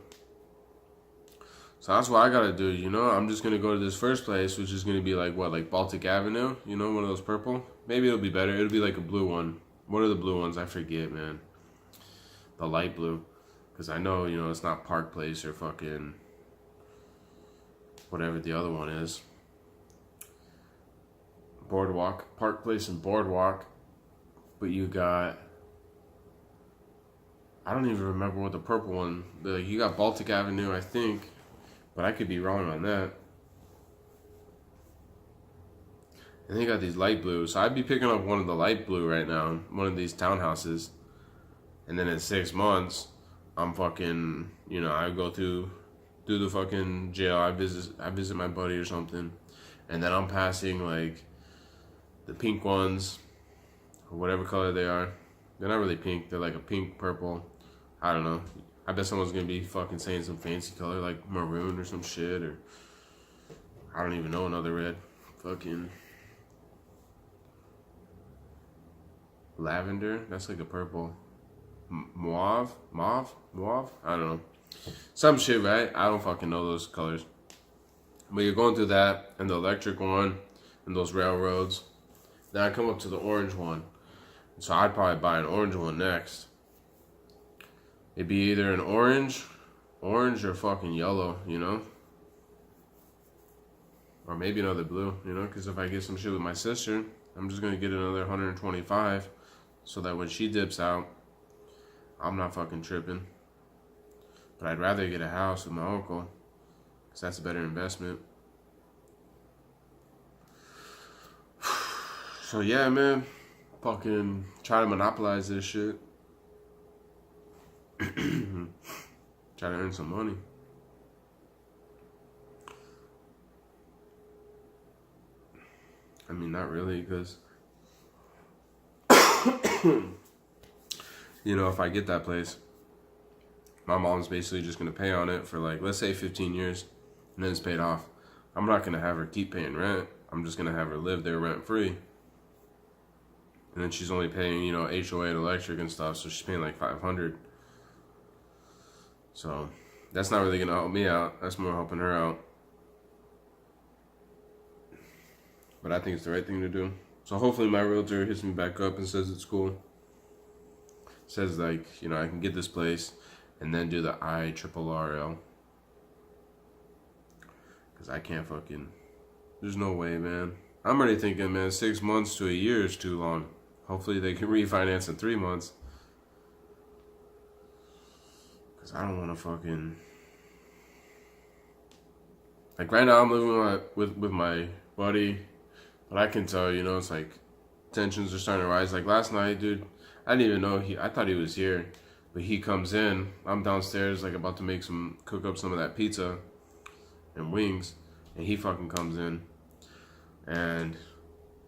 So that's what I gotta do, you know? I'm just gonna go to this first place, which is gonna be like, what, like Baltic Avenue? You know, one of those purple? Maybe it'll be better. It'll be like a blue one. What are the blue ones? I forget, man. The light blue. Because I know, you know, it's not Park Place or fucking whatever the other one is. Boardwalk. Park Place and Boardwalk. But you got, I don't even remember what the purple one. You got Baltic Avenue, I think, but I could be wrong on that. And they got these light blues. So I'd be picking up one of the light blue right now, one of these townhouses. And then in 6 months, I'm fucking, I go through the fucking jail. I visit my buddy or something. And then I'm passing like the pink ones, or whatever color they are. They're not really pink. They're like a pink, purple. I don't know. I bet someone's gonna be fucking saying some fancy color like maroon or some shit, or I don't even know another red. Fucking lavender. That's like a purple. Mauve? I don't know. Some shit, right? I don't fucking know those colors. But you're going through that and the electric one and those railroads. Then I come up to the orange one. So I'd probably buy an orange one next. It'd be either an orange or fucking yellow, Or maybe another blue, because if I get some shit with my sister, I'm just going to get another 125 so that when she dips out, I'm not fucking tripping. But I'd rather get a house with my uncle because that's a better investment. So yeah, man. Fucking try to monopolize this shit. Try to earn some money. I mean, not really, because if I get that place, my mom's basically just going to pay on it for like, let's say 15 years, and then it's paid off. I'm not going to have her keep paying rent. I'm just going to have her live there rent free. And then she's only paying, HOA and electric and stuff, so she's paying like $500. So that's not really going to help me out. That's more helping her out. But I think it's the right thing to do. So hopefully my realtor hits me back up and says it's cool. Says like, I can get this place and then do the IRRL. Because I can't fucking, there's no way, man. I'm already thinking, man, 6 months to a year is too long. Hopefully they can refinance in 3 months. Because I don't want to fucking, like right now I'm living with my buddy. But I can tell, it's like tensions are starting to rise. Like last night, dude, I didn't even know I thought he was here. But he comes in, I'm downstairs like about to cook up some of that pizza and wings. And he fucking comes in. And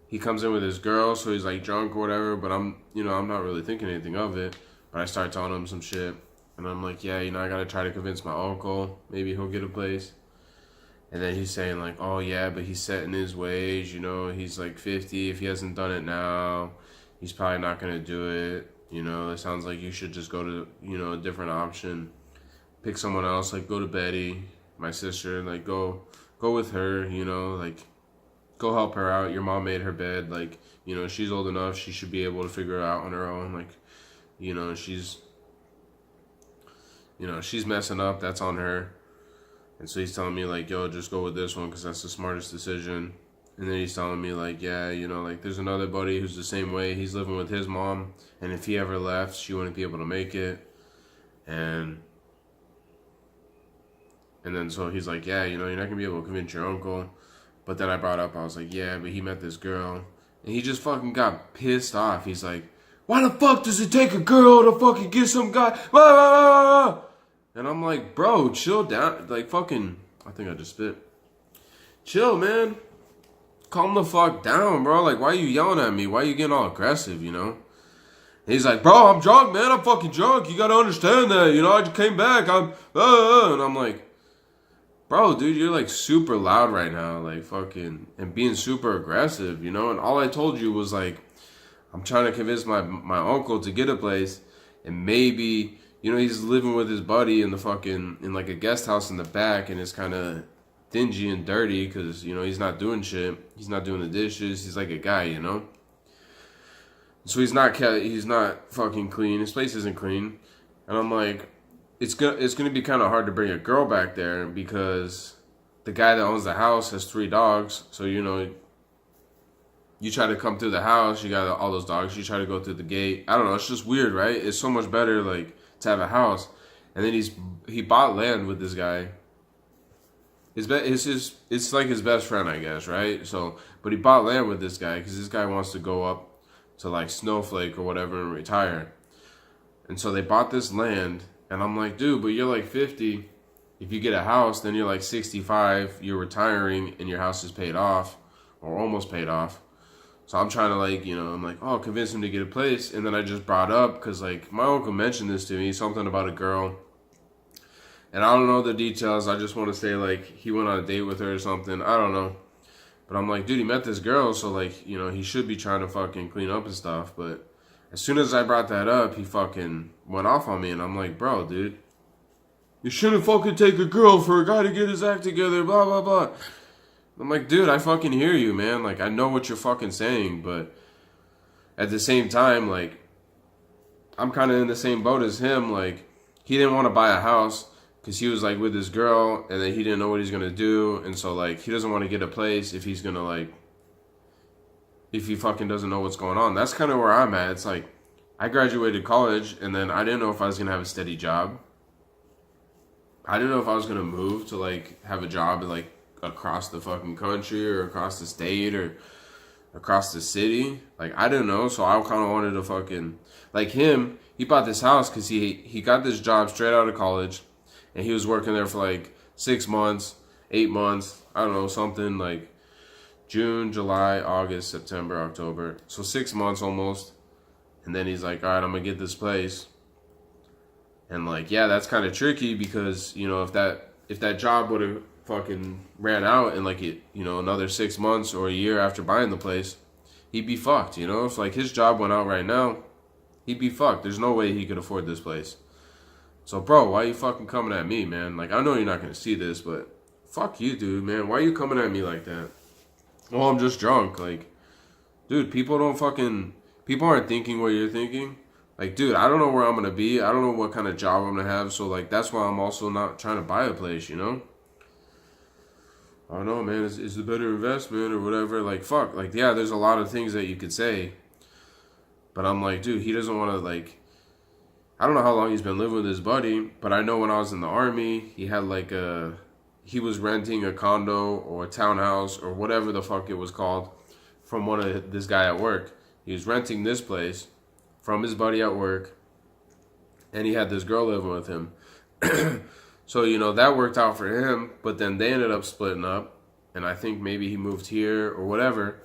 he comes in with his girl, so he's like drunk or whatever. But I'm not really thinking anything of it. But I start telling him some shit. And I'm like, yeah, I gotta try to convince my uncle. Maybe he'll get a place. And then he's saying like, oh yeah, but he's set in his ways, he's like 50. If he hasn't done it now, he's probably not going to do it. It sounds like you should just go to, a different option. Pick someone else, like go to Betty, my sister, like go with her, like go help her out. Your mom made her bed, like, she's old enough. She should be able to figure it out on her own. Like, she's messing up. That's on her. And so he's telling me, like, yo, just go with this one because that's the smartest decision. And then he's telling me, like, yeah, like, there's another buddy who's the same way. He's living with his mom. And if he ever left, she wouldn't be able to make it. And then so he's like, yeah, you're not going to be able to convince your uncle. But then I was like, yeah, but he met this girl. And he just fucking got pissed off. He's like, why the fuck does it take a girl to fucking get some guy? And I'm like, bro, chill down. Like, fucking, I think I just spit. Chill, man. Calm the fuck down, bro. Like, why are you yelling at me? Why are you getting all aggressive, And he's like, bro, I'm drunk, man. I'm fucking drunk. You gotta understand that, I just came back. And I'm like, bro, dude, you're like super loud right now. Like, fucking, and being super aggressive, And all I told you was like, I'm trying to convince my uncle to get a place. And maybe, he's living with his buddy in like a guest house in the back, and it's kind of dingy and dirty because, he's not doing shit. He's not doing the dishes. He's like a guy, So he's not fucking clean. His place isn't clean. And I'm like, it's gonna be kind of hard to bring a girl back there because the guy that owns the house has 3 dogs. So, you try to come through the house, you got all those dogs, you try to go through the gate. I don't know, it's just weird, right? It's so much better, like, to have a house, and then he bought land with this guy. It's like his best friend, I guess, right? So, but he bought land with this guy because this guy wants to go up to like Snowflake or whatever and retire. And so they bought this land, and I'm like, dude, but you're like 50. If you get a house, then you're like 65. You're retiring, and your house is paid off, or almost paid off. So I'm trying to like, I'm like, oh, convince him to get a place. And then I just brought up, because like my uncle mentioned this to me, something about a girl. And I don't know the details. I just want to say like he went on a date with her or something. I don't know. But I'm like, dude, he met this girl. So like, he should be trying to fucking clean up and stuff. But as soon as I brought that up, he fucking went off on me. And I'm like, bro, dude, you shouldn't fucking take a girl for a guy to get his act together, blah, blah, blah. I'm like, dude, I fucking hear you, man. Like, I know what you're fucking saying, but at the same time, like, I'm kind of in the same boat as him. Like, he didn't want to buy a house because he was, like, with this girl, and then he didn't know what he's going to do. And so, like, he doesn't want to get a place if he's going to, like, if he fucking doesn't know what's going on. That's kind of where I'm at. It's like, I graduated college, and then I didn't know if I was going to have a steady job. I didn't know if I was going to move to, like, have a job, like, across the fucking country or across the state or across the city. Like, I didn't know, so I kind of wanted to fucking... Like him, he bought this house because he got this job straight out of college, and he was working there for, like, 6 months, 8 months, I don't know, something like June, July, August, September, October. So 6 months almost. And then he's like, all right, I'm going to get this place. And, like, yeah, that's kind of tricky because, if that job would have fucking ran out in, like, another 6 months or a year after buying the place, he'd be fucked, If, like, his job went out right now, he'd be fucked. There's no way he could afford this place. So, bro, why are you fucking coming at me, man? Like, I know you're not going to see this, but fuck you, dude, man. Why are you coming at me like that? Well, I'm just drunk. Like, dude, people aren't thinking what you're thinking. Like, dude, I don't know where I'm going to be. I don't know what kind of job I'm going to have. So, like, that's why I'm also not trying to buy a place, I don't know, man. It's a better investment or whatever. Like, fuck. Like, yeah, there's a lot of things that you could say. But I'm like, dude, he doesn't want to, like... I don't know how long he's been living with his buddy, but I know when I was in the Army, he had, like, he was renting a condo or a townhouse or whatever the fuck it was called from this guy at work. He was renting this place from his buddy at work, and he had this girl living with him. So, that worked out for him, but then they ended up splitting up, and I think maybe he moved here or whatever.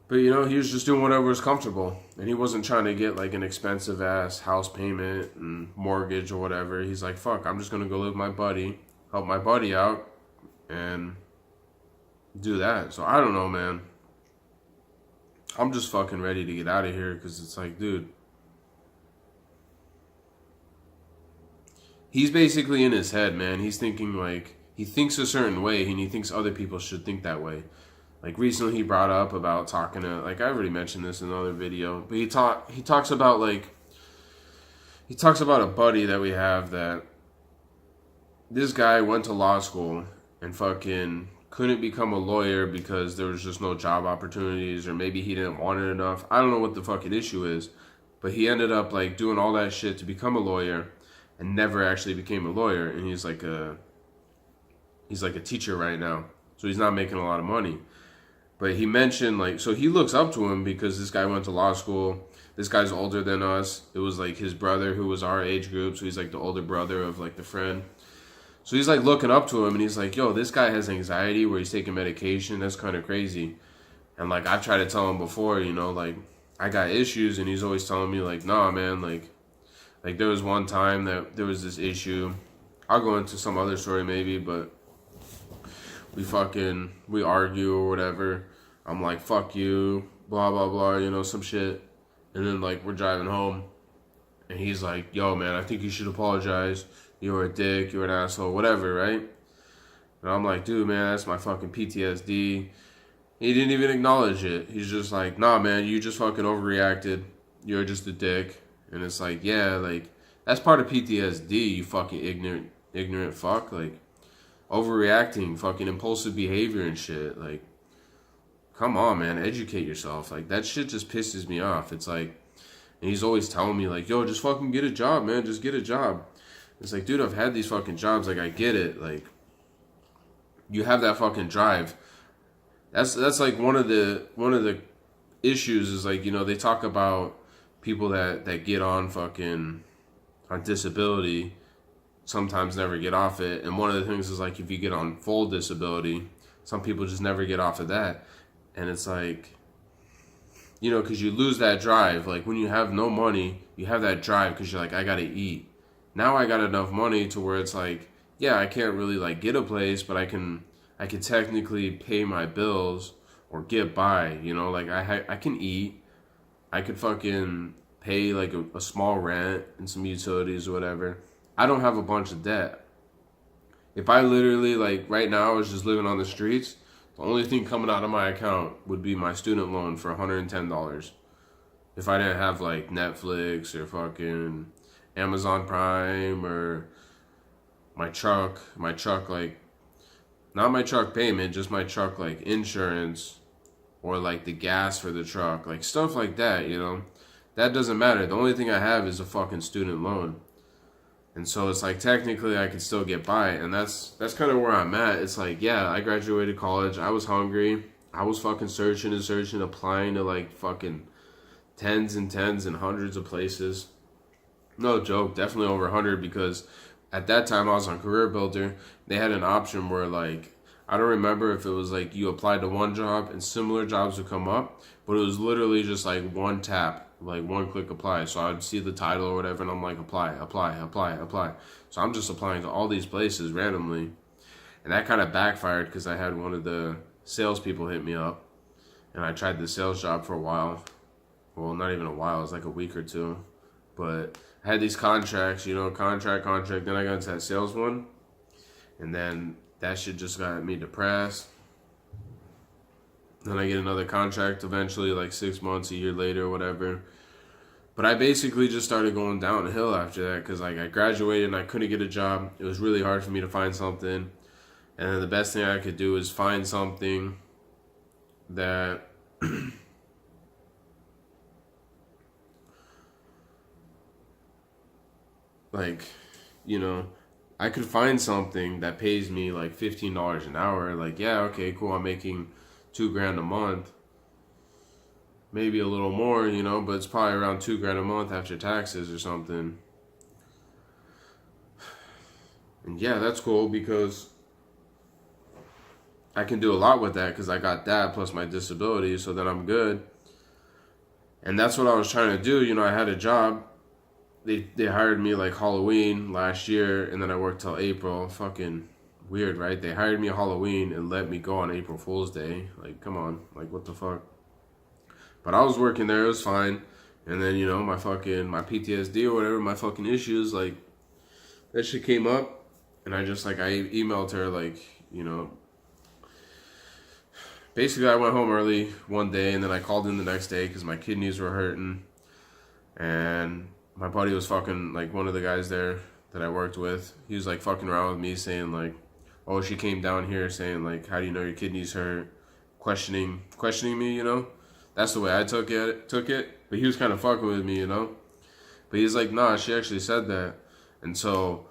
But, he was just doing whatever was comfortable, and he wasn't trying to get, like, an expensive-ass house payment and mortgage or whatever. He's like, fuck, I'm just going to go live with my buddy, help my buddy out, and do that. So, I don't know, man. I'm just fucking ready to get out of here, because it's like, dude, he's basically in his head, man. He's thinking, like, he thinks a certain way, and he thinks other people should think that way. Like, recently he brought up about talking to, like, I already mentioned this in another video, but he talks about, like, he talks about a buddy that we have that this guy went to law school and fucking couldn't become a lawyer because there was just no job opportunities, or maybe he didn't want it enough. I don't know what the fucking issue is, but he ended up, like, doing all that shit to become a lawyer and never actually became a lawyer, and he's like a teacher right now, so he's not making a lot of money. But he mentioned, like, so he looks up to him because this guy went to law school. This guy's older than us. It was, like, his brother who was our age group, so he's, like, the older brother of, like, the friend. So he's, like, looking up to him, and he's like, yo, this guy has anxiety where he's taking medication. That's kind of crazy. And, like, I've tried to tell him before, like, I got issues, and he's always telling me, like, nah, man, like, there was one time that there was this issue. I'll go into some other story maybe, but we argue or whatever. I'm like, fuck you, blah, blah, blah, some shit. And then, like, we're driving home, and he's like, yo, man, I think you should apologize. You're a dick, you're an asshole, whatever, right? And I'm like, dude, man, that's my fucking PTSD. He didn't even acknowledge it. He's just like, nah, man, you just fucking overreacted. You're just a dick. And it's like, yeah, like, that's part of PTSD, you fucking ignorant fuck. Like, overreacting, fucking impulsive behavior and shit. Like, come on, man, educate yourself. Like, that shit just pisses me off. It's like, And he's always telling me like, yo, just fucking get a job, man. Just get a job. It's like, dude, I've had these fucking jobs. Like, I get it. Like, you have that fucking drive. That's like one of the issues is like, they talk about people that get on fucking on disability sometimes never get off it. And one of the things is like, if you get on full disability, some people just never get off of that. And it's like, because you lose that drive. Like when you have no money, you have that drive because you're like, I gotta eat. Now I got enough money to where it's like, yeah, I can't really like get a place, but I can technically pay my bills or get by. Like I can eat. I could fucking pay like a small rent and some utilities or whatever. I don't have a bunch of debt. If I literally, like right now, I was just living on the streets, the only thing coming out of my account would be my student loan for $110. If I didn't have like Netflix or fucking Amazon Prime or my truck, like, not my truck payment, just my truck like insurance or like the gas for the truck, like stuff like that, that doesn't matter. The only thing I have is a fucking student loan. And so it's like, technically I could still get by. And that's kind of where I'm at. It's like, yeah, I graduated college. I was hungry. I was fucking searching, applying to like fucking tens and hundreds of places. No joke, definitely over 100, because at that time I was on Career Builder. They had an option where like, I don't remember if it was like you applied to one job and similar jobs would come up, but it was literally just like one tap. Like one click apply. So I'd see the title or whatever and I'm like, apply. So I'm just applying to all these places randomly. And that kind of backfired because I had one of the salespeople hit me up and I tried the sales job for a while. Well, not even a while, it was like a week or two. But I had these contracts, contract. Then I got into that sales one. And then that shit just got me depressed. Then I get another contract eventually, like 6 months, a year later, whatever. But I basically just started going downhill after that because like I graduated and I couldn't get a job. It was really hard for me to find something. And then the best thing I could do is find something that like, I could find something that pays me like $15 an hour. Like, yeah, okay, cool. I'm making $2,000 a month, maybe a little more, but it's probably around $2,000 a month after taxes or something. And yeah, that's cool because I can do a lot with that because I got that plus my disability, so then I'm good. And that's what I was trying to do. I had a job. They hired me like Halloween last year, and then I worked till April. Fucking weird, right? They hired me Halloween and let me go on April Fool's Day. Like, come on. Like, what the fuck? But I was working there. It was fine. And then, my PTSD or whatever, my fucking issues, like, that shit came up. And I just, like, I emailed her, like, basically I went home early one day and then I called in the next day because my kidneys were hurting. And my buddy was fucking, like, one of the guys there that I worked with. He was, like, fucking around with me saying, like, oh, she came down here saying, like, how do you know your kidneys hurt? Questioning me, That's the way I took it. But he was kind of fucking with me, But he's like, nah, she actually said that. And so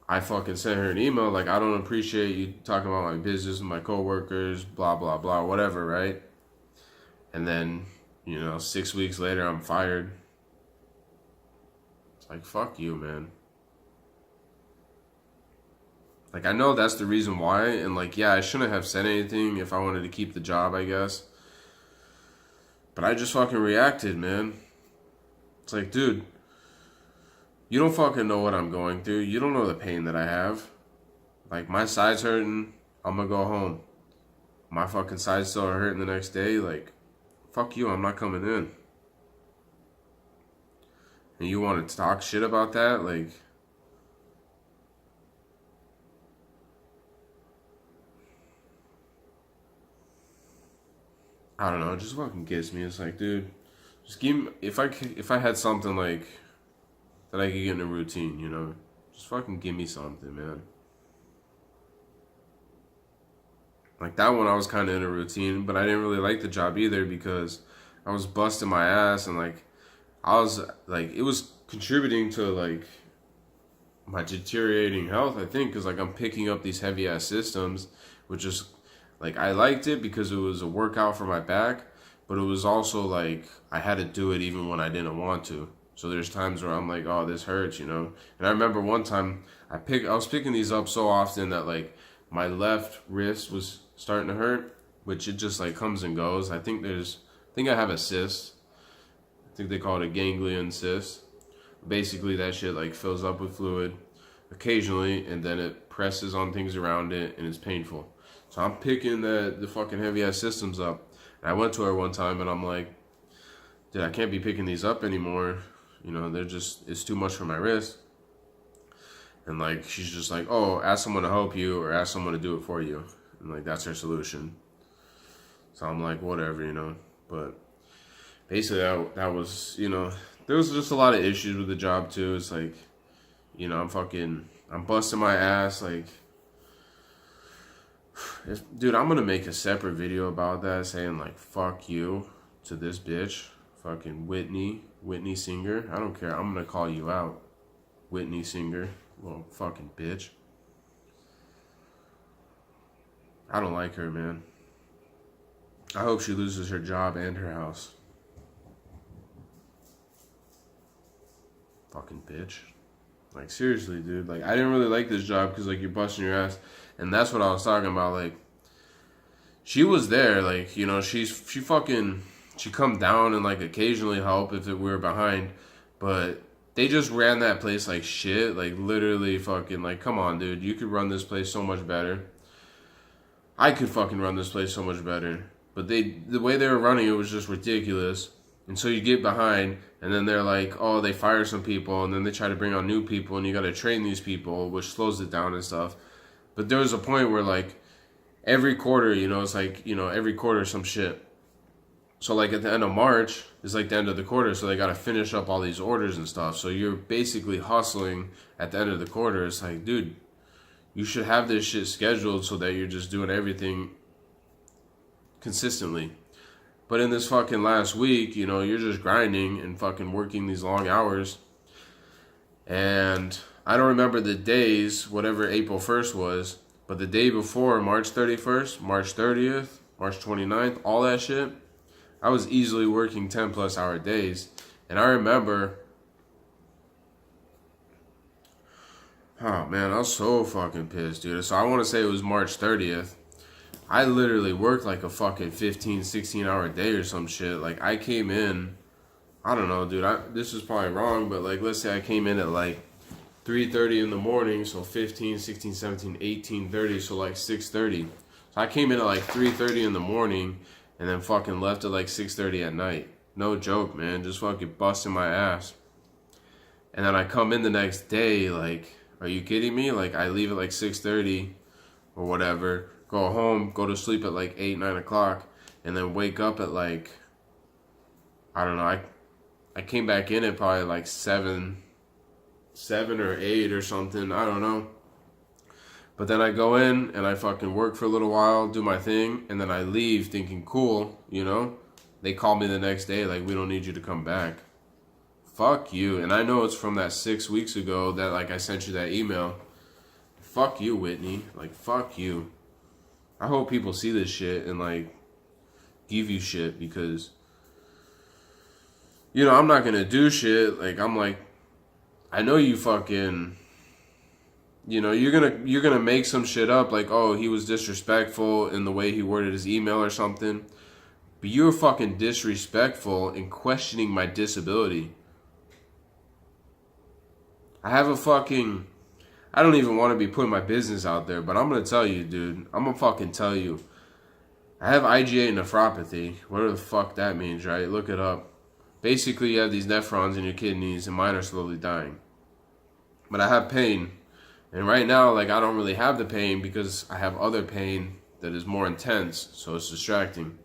I fucking sent her an email, like, I don't appreciate you talking about my business with my coworkers, blah, blah, blah, whatever, right? And then, 6 weeks later, I'm fired. It's like, fuck you, man. Like, I know that's the reason why, and like, yeah, I shouldn't have said anything if I wanted to keep the job, I guess. But I just fucking reacted, man. It's like, dude, you don't fucking know what I'm going through. You don't know the pain that I have. Like, my side's hurting, I'm gonna go home. My fucking side's still hurting the next day, like, fuck you, I'm not coming in. And you want to talk shit about that? Like, I don't know, it just fucking gets me. It's like, dude, just give me, if I had something like that I could get in a routine, just fucking give me something, man. Like that one I was kind of in a routine, but I didn't really like the job either because I was busting my ass and like I was like, it was contributing to like my deteriorating health, I think, because like I'm picking up these heavy ass systems, which is like I liked it because it was a workout for my back, but it was also like I had to do it even when I didn't want to. So there's times where I'm like, oh, this hurts, you know. And I remember one time I was picking these up so often that like my left wrist was starting to hurt, which it just like comes and goes. I think I have a cyst. I think they call it a ganglion cyst. Basically, that shit like fills up with fluid occasionally, and then it presses on things around it, and it's painful. So I'm picking the fucking heavy ass systems up. And I went to her one time, and I'm like, dude, I can't be picking these up anymore. You know, it's too much for my wrist. And like, she's just like, oh, ask someone to help you or ask someone to do it for you. And like, that's her solution. So I'm like, whatever, you know. But basically, that was, you know, there was just a lot of issues with the job too. It's like, you know, I'm busting my ass. Like, dude, I'm gonna make a separate video about that, saying like, fuck you to this bitch, fucking Whitney Singer. I don't care. I'm gonna call you out, Whitney Singer, little fucking bitch. I don't like her, man. I hope she loses her job and her house. Fucking bitch. Like, seriously, dude. Like, I didn't really like this job because, like, you're busting your ass. And that's what I was talking about. Like, she was there. Like, you know, she come down and, like, occasionally help if we were behind. But they just ran that place like shit. Like, literally fucking, like, come on, dude. You could run this place so much better. I could fucking run this place so much better. But the way they were running it was just ridiculous. And so you get behind, and then they're like, oh, they fire some people, and then they try to bring on new people, and you got to train these people, which slows it down and stuff. But there was a point where, like, every quarter, you know, it's like, you know, every quarter some shit. So, like, at the end of March is like the end of the quarter, so they got to finish up all these orders and stuff. So you're basically hustling at the end of the quarter. It's like, dude, you should have this shit scheduled so that you're just doing everything consistently. But in this fucking last week, you know, you're just grinding and fucking working these long hours. And I don't remember the days, whatever April 1st was, but the day before, March 31st, March 30th, March 29th, all that shit, I was easily working 10 plus hour days. And I remember, oh man, I was so fucking pissed, dude. So I want to say it was March 30th. I literally worked like a fucking 15, 16 hour day or some shit. Like, I came in, I don't know, dude, this is probably wrong, but like, let's say I came in at like 3:30 in the morning, so 15, 16, 17, 18:30, so like 6:30. So I came in at like 3:30 in the morning and then fucking left at like 6:30 at night. No joke, man, just fucking busting my ass. And then I come in the next day, like, are you kidding me? Like, I leave at like 6:30 or whatever, go home, go to sleep at like 8, 9 o'clock, and then wake up at like, I don't know, I came back in at probably like 7 or 8 or something, I don't know. But then I go in and I fucking work for a little while, do my thing, and then I leave thinking, cool, you know? They call me the next day like, we don't need you to come back. Fuck you. And I know it's from that 6 weeks ago that like I sent you that email. Fuck you, Whitney. Like, fuck you. I hope people see this shit and like give you shit because, you know, I'm not gonna do shit. Like, I'm like, I know you fucking, you know, you're gonna make some shit up like, oh, he was disrespectful in the way he worded his email or something. But you're fucking disrespectful in questioning my disability. I have a fucking, I don't even want to be putting my business out there, but I'm going to tell you, dude. I'm going to fucking tell you. I have IgA nephropathy. Whatever the fuck that means, right? Look it up. Basically, you have these nephrons in your kidneys, and mine are slowly dying. But I have pain. And right now, like, I don't really have the pain because I have other pain that is more intense, so it's distracting.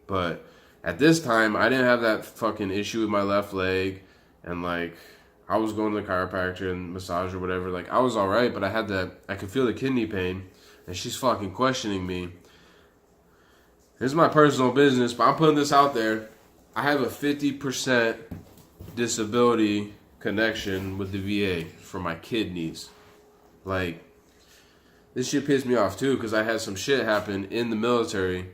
But at this time, I didn't have that fucking issue with my left leg, and, like, I was going to the chiropractor and massage or whatever. Like, I was all right, but I could feel the kidney pain, and she's fucking questioning me. This is my personal business, but I'm putting this out there. I have a 50% disability connection with the VA for my kidneys. Like, this shit pissed me off too, because I had some shit happen in the military,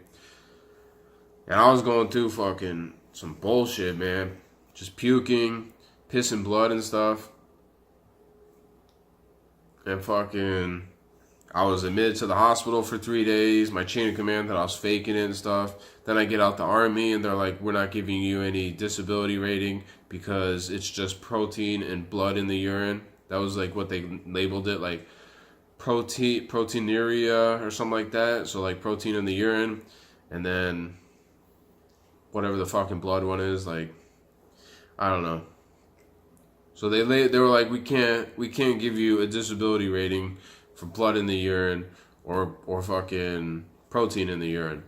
and I was going through fucking some bullshit, man. Just puking, pissing blood and stuff. And fucking, I was admitted to the hospital for 3 days. My chain of command that I was faking it and stuff. Then I get out the army and they're like, we're not giving you any disability rating because it's just protein and blood in the urine. That was like what they labeled it, like proteinuria or something like that. So like protein in the urine, and then whatever the fucking blood one is, like, I don't know. So they were like, we can't give you a disability rating for blood in the urine or fucking protein in the urine.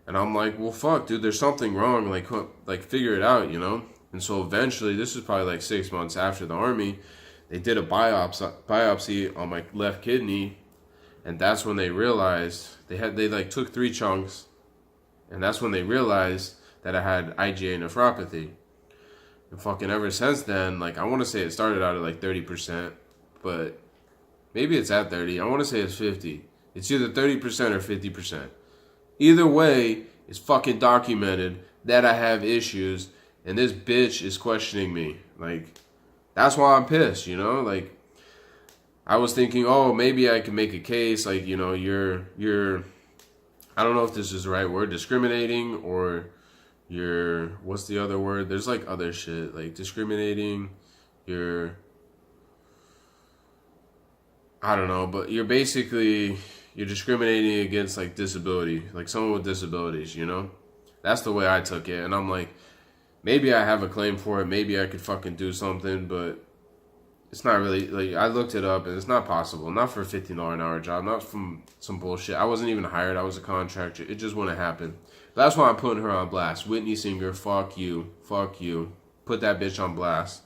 And I'm like, well, fuck, dude, there's something wrong. Like figure it out, you know? And so eventually, this was probably like 6 months after the army, they did a biopsy on my left kidney, and that's when they realized they like took 3 chunks, and that's when they realized that I had IgA nephropathy. And fucking ever since then, like, I want to say it started out at like 30%, but maybe it's at 30. I want to say it's 50. It's either 30% or 50%. Either way, it's fucking documented that I have issues, and this bitch is questioning me. Like, that's why I'm pissed, you know? Like, I was thinking, oh, maybe I can make a case, like, you know, you're I don't know if this is the right word, discriminating, or you're, what's the other word? There's like other shit, like discriminating, I don't know, but you're discriminating against like disability, like someone with disabilities, you know? That's the way I took it. And I'm like, maybe I have a claim for it, maybe I could fucking do something, but it's not really, like, I looked it up and it's not possible. Not for a $15 an hour job, not from some bullshit. I wasn't even hired, I was a contractor. It just wouldn't happen. That's why I'm putting her on blast. Whitney Singer, fuck you. Fuck you. Put that bitch on blast.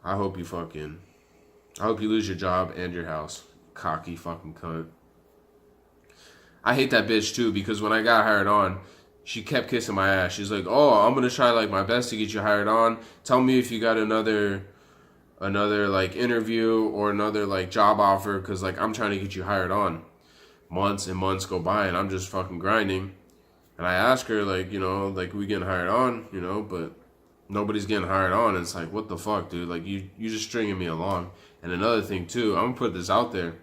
I hope you lose your job and your house. Cocky fucking cunt. I hate that bitch too, because when I got hired on, she kept kissing my ass. She's like, oh, I'm gonna try like my best to get you hired on. Tell me if you got another like interview or another like job offer, because like I'm trying to get you hired on. Months and months go by and I'm just fucking grinding. And I ask her, like, you know, like, we getting hired on, you know, but nobody's getting hired on. And it's like, what the fuck, dude? Like, you just stringing me along. And another thing, too, I'm going to put this out there.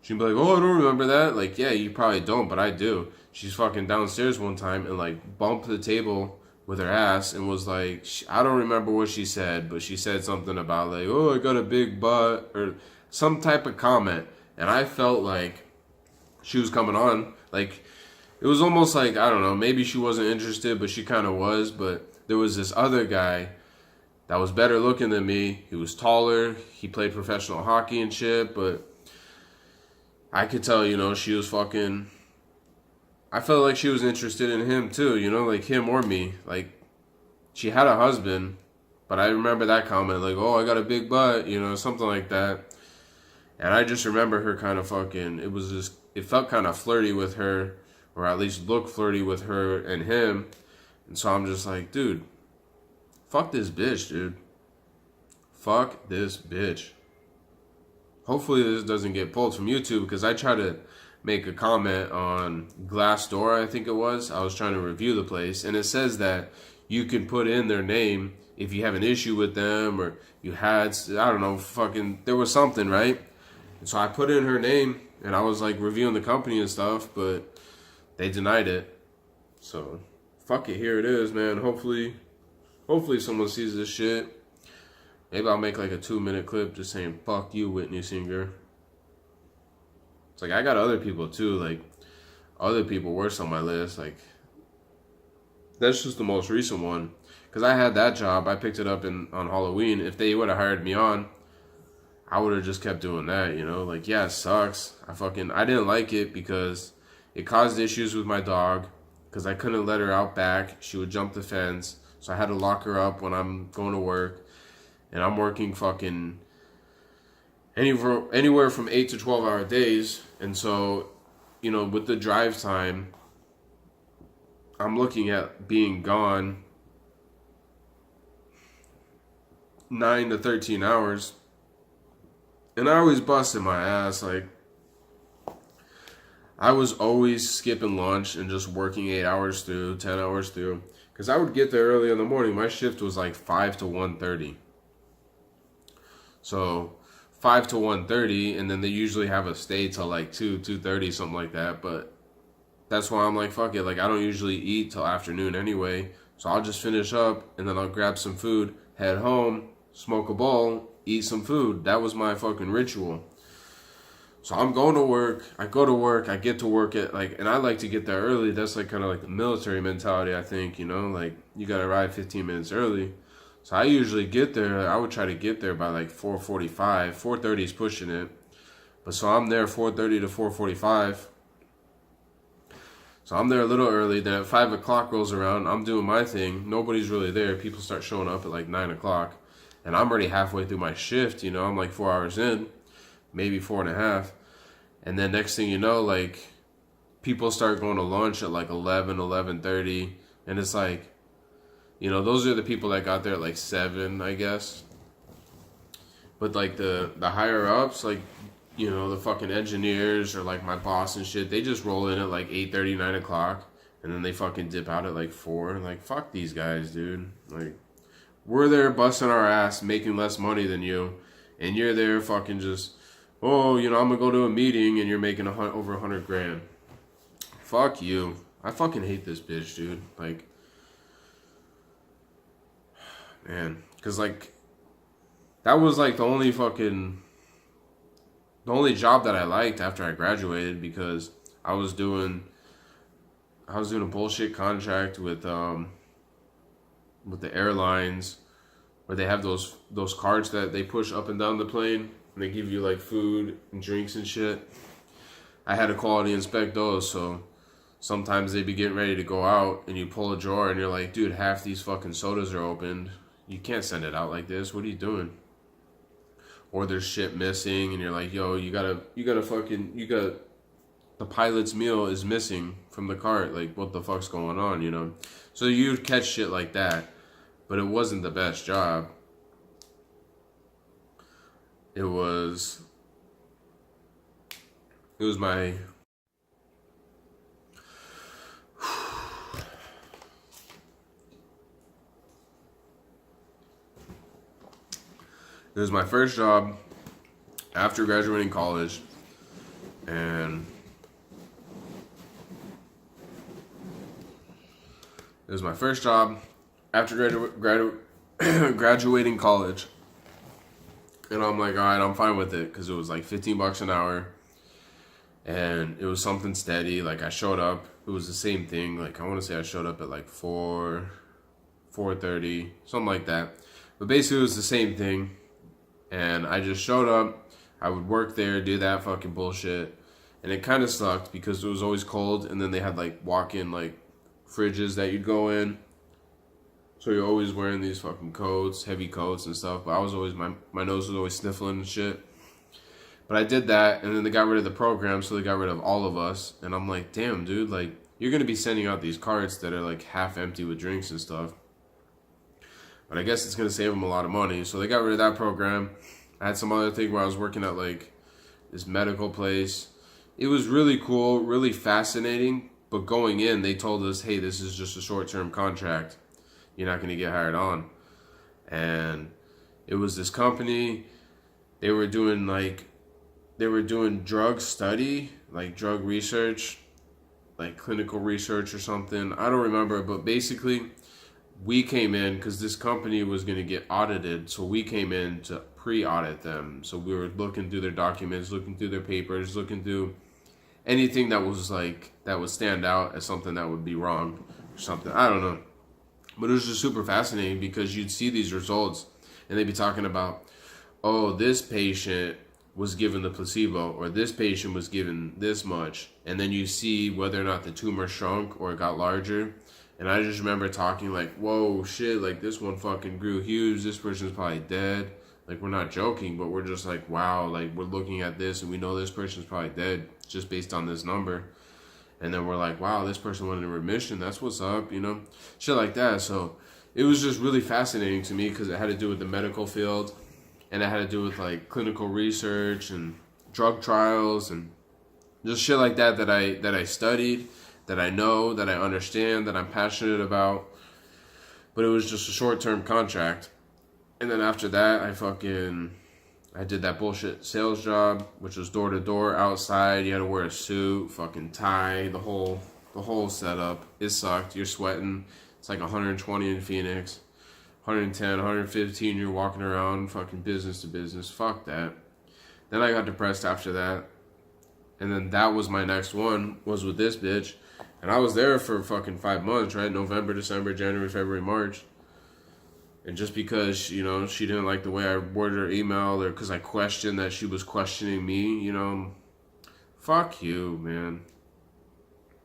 She'd be like, oh, I don't remember that. Like, yeah, you probably don't, but I do. She's fucking downstairs one time and, like, bumped the table with her ass and was like, I don't remember what she said, but she said something about, like, oh, I got a big butt, or some type of comment. And I felt like she was coming on, like, it was almost like, I don't know, maybe she wasn't interested, but she kind of was. But there was this other guy that was better looking than me. He was taller. He played professional hockey and shit. But I could tell, you know, she was fucking, I felt like she was interested in him too, you know, like him or me. Like, she had a husband, but I remember that comment, like, oh, I got a big butt, you know, something like that. And I just remember her kind of fucking, it felt kind of flirty with her, or at least look flirty with her and him. And so I'm just like, dude, fuck this bitch, dude. Fuck this bitch. Hopefully this doesn't get pulled from YouTube, because I tried to make a comment on Glassdoor, I think it was. I was trying to review the place, and it says that you can put in their name if you have an issue with them, or you had, I don't know, fucking, there was something, right? And so I put in her name, and I was like reviewing the company and stuff, but they denied it. So, fuck it, here it is, man. Hopefully someone sees this shit. Maybe I'll make like a 2-minute clip just saying, fuck you, Whitney Singer. It's like, I got other people too, like, other people worse on my list. Like, that's just the most recent one. Because I had that job, I picked it up on Halloween. If they would have hired me on, I would have just kept doing that, you know? Like, yeah, it sucks. I didn't like it because it caused issues with my dog, because I couldn't let her out back. She would jump the fence. So I had to lock her up when I'm going to work. And I'm working fucking anywhere from 8 to 12 hour days. And so, you know, with the drive time, I'm looking at being gone 9 to 13 hours. And I always busted my ass. Like, I was always skipping lunch and just working 8 hours through, 10 hours through. Because I would get there early in the morning. My shift was like 5 to 1:30. So 5 to 1:30, and then they usually have a stay till like 2:30, something like that. But that's why I'm like, fuck it. Like, I don't usually eat till afternoon anyway. So I'll just finish up, and then I'll grab some food, head home, smoke a bowl, eat some food. That was my fucking ritual. So I'm going to work. I go to work. I get to work at like, and I like to get there early. That's like kind of like the military mentality, I think, you know, like you got to arrive 15 minutes early. So I usually get there. I would try to get there by like 4:45. 4:30 is pushing it. But so I'm there 4:30 to 4:45. So I'm there a little early. Then at 5 o'clock rolls around, I'm doing my thing. Nobody's really there. People start showing up at like 9 o'clock. And I'm already halfway through my shift, you know. I'm like 4 hours in, maybe 4.5. And then next thing you know, like, people start going to lunch at like 11, 11:30. And it's like, you know, those are the people that got there at like 7, I guess. But like the higher ups, like, you know, the fucking engineers or like my boss and shit, they just roll in at like 8:30, 9 o'clock. And then they fucking dip out at like 4. Like, fuck these guys, dude. Like, we're there busting our ass, making less money than you. And you're there fucking just, oh, you know, I'm gonna go to a meeting and you're making over 100 grand. Fuck you. I fucking hate this bitch, dude. Like, man. Because, like, that was like the only job that I liked after I graduated, because I was doing a bullshit contract with the airlines, where they have those cards that they push up and down the plane, and they give you like food and drinks and shit. I had to quality inspect those, so sometimes they'd be getting ready to go out, and you pull a drawer and you're like, dude, half these fucking sodas are opened. You can't send it out like this. What are you doing? Or there's shit missing, and you're like, yo, the pilot's meal is missing from the cart. Like, what the fuck's going on, you know? So you'd catch shit like that, but it wasn't the best job. It was my It was my first job after graduating college, and it was my first job after graduating college, and I'm like, all right, I'm fine with it, because it was like $15 an hour, and it was something steady. Like, I showed up, it was the same thing. Like, I want to say I showed up at like 4:30, something like that. But basically, it was the same thing. And I just showed up, I would work there, do that fucking bullshit. And it kind of sucked because it was always cold, and then they had like walk-in like fridges that you'd go in. So you're always wearing these fucking coats, heavy coats and stuff. But I was always, my nose was always sniffling and shit. But I did that, and then they got rid of the program, so they got rid of all of us. And I'm like, damn, dude, like, you're going to be sending out these carts that are like half empty with drinks and stuff. But I guess it's going to save them a lot of money. So they got rid of that program. I had some other thing where I was working at like this medical place. It was really cool, really fascinating. But going in, they told us, hey, this is just a short-term contract. You're not going to get hired on. And it was this company. They were doing drug study, like drug research, like clinical research or something. I don't remember, but basically, we came in because this company was going to get audited, so we came in to pre-audit them. So we were looking through their documents, looking through their papers, looking through anything that would stand out as something that would be wrong or something. I don't know. But it was just super fascinating because you'd see these results and they'd be talking about, oh, this patient was given the placebo, or this patient was given this much. And then you see whether or not the tumor shrunk or it got larger. And I just remember talking like, whoa, shit, like this one fucking grew huge. This person's probably dead. Like, we're not joking, but we're just like, wow, like we're looking at this and we know this person's probably dead just based on this number. And then we're like, wow, this person went into remission. That's what's up, you know, shit like that. So it was just really fascinating to me because it had to do with the medical field, and it had to do with like clinical research and drug trials and just shit like that I studied, that I know, that I understand, that I'm passionate about. But it was just a short-term contract. And then after that, I did that bullshit sales job, which was door to door outside. You had to wear a suit, fucking tie, the whole setup. It sucked. You're sweating. It's like 120 in Phoenix, 110, 115. You're walking around, fucking business to business. Fuck that. Then I got depressed after that, and then that was my next one. Was with this bitch, and I was there for fucking 5 months, right? November, December, January, February, March. And just because, she didn't like the way I worded her email, or because I questioned that she was questioning me, fuck you, man.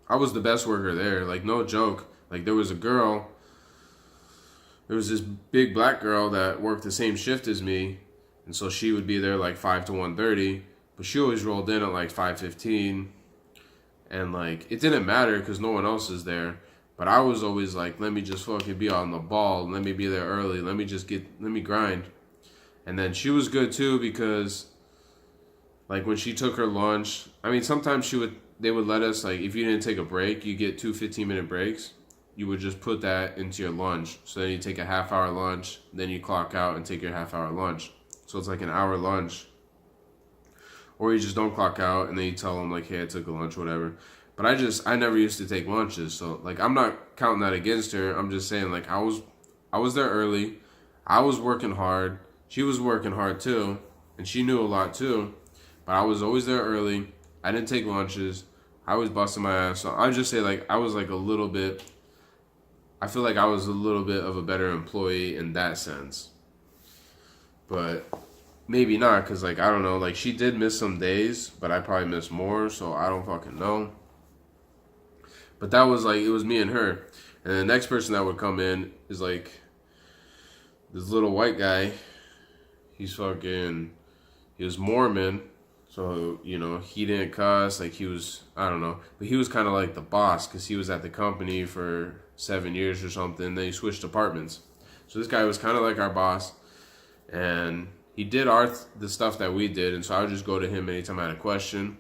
I was the best worker there, like, no joke. Like, there was this big black girl that worked the same shift as me, and so she would be there like 5 to 1:30, but she always rolled in at like 5:15, and like, it didn't matter because no one else is there. But I was always like, let me just fucking be on the ball. Let me be there early. Let me grind. And then she was good too because, like, when she took her lunch, I mean, sometimes they would let us, like, if you didn't take a break, you get 2 15-minute breaks. You would just put that into your lunch. So then you take a half-hour lunch, then you clock out and take your half-hour lunch. So it's like an hour lunch. Or you just don't clock out and then you tell them, like, hey, I took a lunch, whatever. But I never used to take lunches, so like, I'm not counting that against her. I'm just saying, like, I was there early, I was working hard, she was working hard too, and she knew a lot too. But I was always there early. I didn't take lunches. I was busting my ass. So I'd just say, like, I was like I feel like I was a little bit of a better employee in that sense. But maybe not, because, like, I don't know, like, she did miss some days, but I probably missed more, so I don't fucking know. But that was like, it was me and her. And the next person that would come in is like this little white guy. He was Mormon. So, he didn't cuss. Like, he was, I don't know. But he was kind of like the boss because he was at the company for 7 years or something. Then he switched departments. So this guy was kind of like our boss. And he did the stuff that we did. And so I would just go to him anytime I had a question.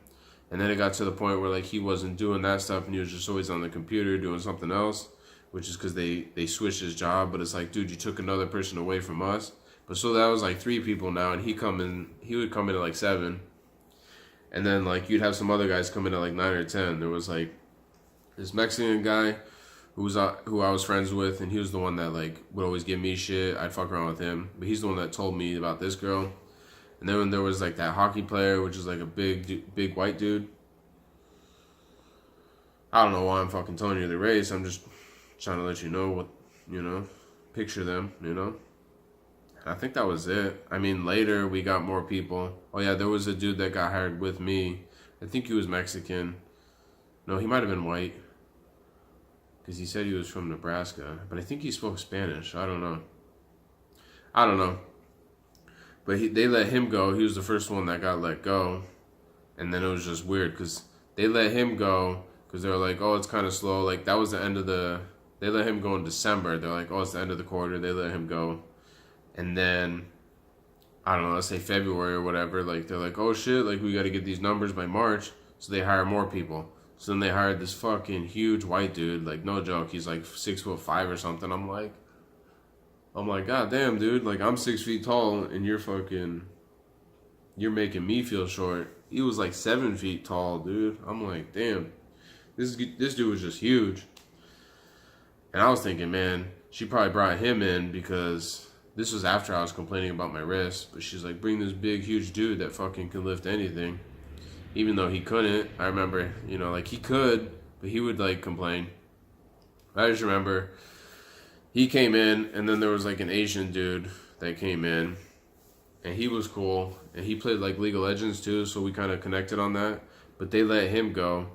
And then it got to the point where, like, he wasn't doing that stuff and he was just always on the computer doing something else, which is because they switched his job. But it's like, dude, you took another person away from us. But so that was like 3 people now, and he would come in at like 7. And then, like, you'd have some other guys come in at like 9 or 10. There was like this Mexican guy who I was friends with, and he was the one that, like, would always give me shit. I'd fuck around with him. But he's the one that told me about this girl. And then when there was, like, that hockey player, which is, like, a big white dude. I don't know why I'm fucking telling you the race. I'm just trying to let you know what, picture them, And I think that was it. I mean, later we got more people. Oh, yeah, there was a dude that got hired with me. I think he was Mexican. No, he might have been white. Because he said he was from Nebraska. But I think he spoke Spanish. I don't know. But they let him go. He was the first one that got let go. And then it was just weird because they let him go because they were like, oh, it's kind of slow. Like, that was the end of they let him go in December. They're like, oh, it's the end of the quarter. They let him go. And then, I don't know, let's say February or whatever. Like, they're like, oh, shit, like, we got to get these numbers by March. So they hire more people. So then they hired this fucking huge white dude. Like, no joke. He's like 6'5" or something. I'm like, God damn, dude, like, I'm 6 feet tall and you're making me feel short. He was like 7 feet tall, dude. I'm like, damn, this dude was just huge. And I was thinking, man, she probably brought him in because this was after I was complaining about my wrist. But she's like, bring this big, huge dude that fucking can lift anything. Even though he couldn't. I remember, like, he could, but he would, like, complain. I just remember he came in, and then there was, like, an Asian dude that came in, and he was cool, and he played, like, League of Legends, too, so we kind of connected on that, but they let him go,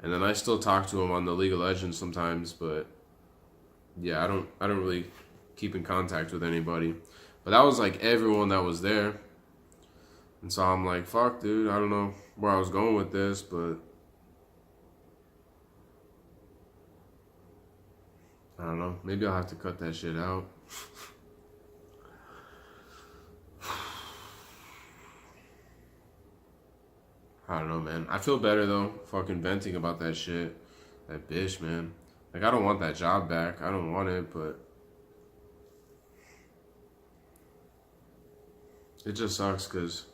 and then I still talk to him on the League of Legends sometimes, but, yeah, I don't really keep in contact with anybody, but that was, like, everyone that was there, and so I'm like, fuck, dude, I don't know where I was going with this, but I don't know. Maybe I'll have to cut that shit out. I don't know, man. I feel better, though, fucking venting about that shit. That bitch, man. Like, I don't want that job back. I don't want it, but it just sucks because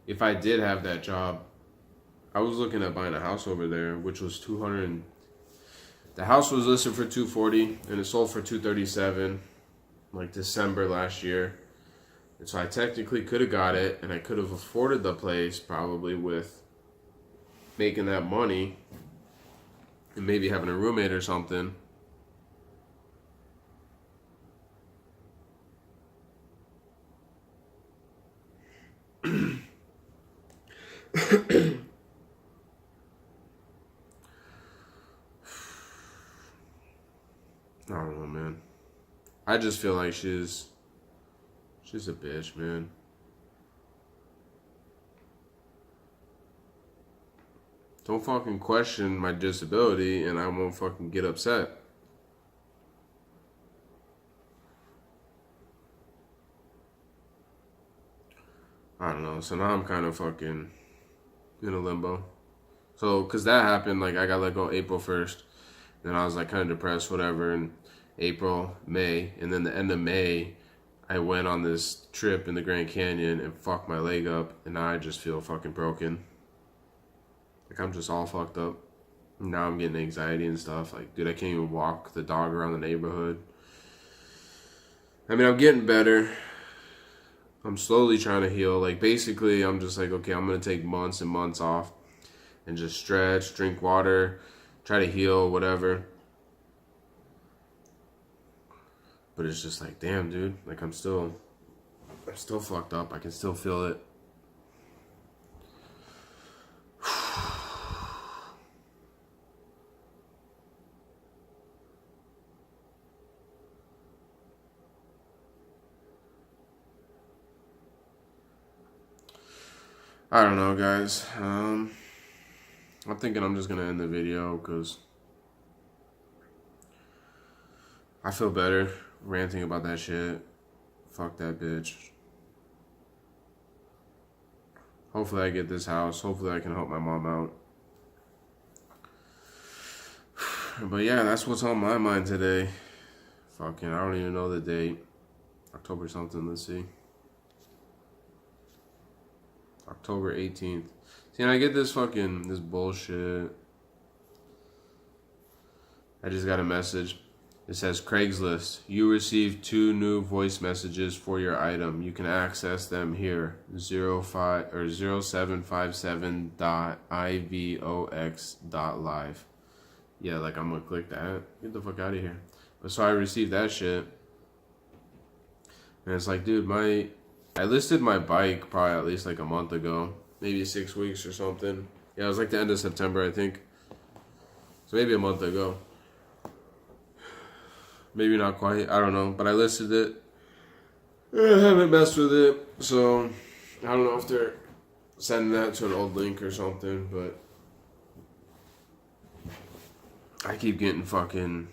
if I did have that job, I was looking at buying a house over there, which was 200. The house was listed for 240 and it sold for 237, like December last year. And so I technically could have got it, and I could have afforded the place probably with making that money and maybe having a roommate or something. I don't know, man. I just feel like she's a bitch, man. Don't fucking question my disability and I won't fucking get upset. I don't know. So now I'm kind of fucking in a limbo. So, because that happened, like, I got let go April 1st. Then I was, like, kind of depressed, whatever, in April, May. And then the end of May, I went on this trip in the Grand Canyon and fucked my leg up. And now I just feel fucking broken. Like, I'm just all fucked up. Now I'm getting anxiety and stuff. Like, dude, I can't even walk the dog around the neighborhood. I mean, I'm getting better. I'm slowly trying to heal. Like, basically, I'm just like, okay, I'm going to take months and months off and just stretch, drink water, try to heal, whatever. But it's just like, damn, dude. Like, I'm still fucked up. I can still feel it. I don't know, guys. I'm thinking I'm just going to end the video because I feel better ranting about that shit. Fuck that bitch. Hopefully I get this house. Hopefully I can help my mom out. But yeah, that's what's on my mind today. Fucking, I don't even know the date. October something, let's see. October 18th. See, and I get this bullshit. I just got a message. It says, Craigslist, you received 2 new voice messages for your item. You can access them here. 0757.ivox.live. Yeah, like I'm gonna click that. Get the fuck out of here. But so I received that shit. And it's like, dude, I listed my bike probably at least like a month ago. Maybe 6 weeks or something. Yeah, it was like the end of September, I think. So maybe a month ago. Maybe not quite. I don't know. But I listed it. I haven't messed with it. So I don't know if they're sending that to an old link or something. But I keep getting fucking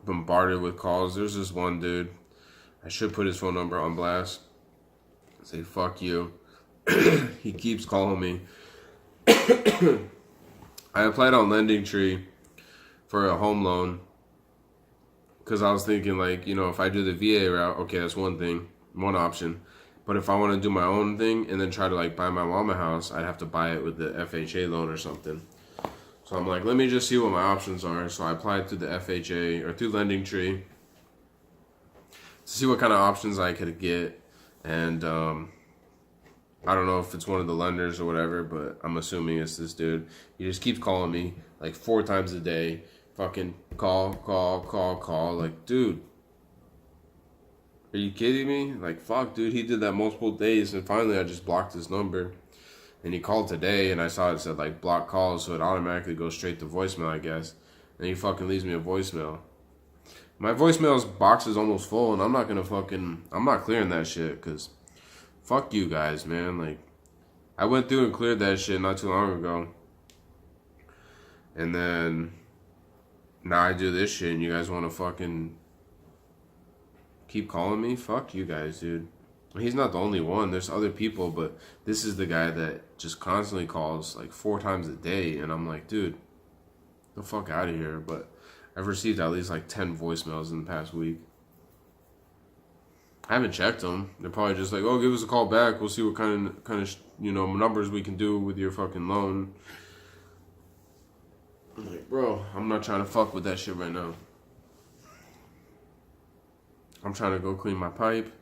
bombarded with calls. There's this one dude. I should put his phone number on blast. Say, fuck you. He keeps calling me. I applied on LendingTree for a home loan. Because I was thinking, like, you know, if I do the VA route, okay, that's one thing, one option. But if I want to do my own thing and then try to, like, buy my mom a house, I'd have to buy it with the FHA loan or something. So I'm like, let me just see what my options are. So I applied through the FHA or through LendingTree to see what kind of options I could get. And I don't know if it's one of the lenders or whatever, but I'm assuming it's this dude. He just keeps calling me like 4 times a day. Fucking call. Like, dude, are you kidding me? Like, fuck, dude. He did that multiple days, and finally I just blocked his number. And he called today, and I saw it said, like, block calls, so it automatically goes straight to voicemail, I guess. And he fucking leaves me a voicemail. My voicemail's box is almost full, and I'm not clearing that shit, because fuck you guys, man. Like, I went through and cleared that shit not too long ago. And then now I do this shit and you guys want to fucking keep calling me? Fuck you guys, dude. He's not the only one. There's other people, but this is the guy that just constantly calls like 4 times a day. And I'm like, dude, the fuck out of here. But I've received at least like 10 voicemails in the past week. I haven't checked them. They're probably just like, oh, give us a call back. We'll see what kind of numbers we can do with your fucking loan. I'm like, bro, I'm not trying to fuck with that shit right now. I'm trying to go clean my pipe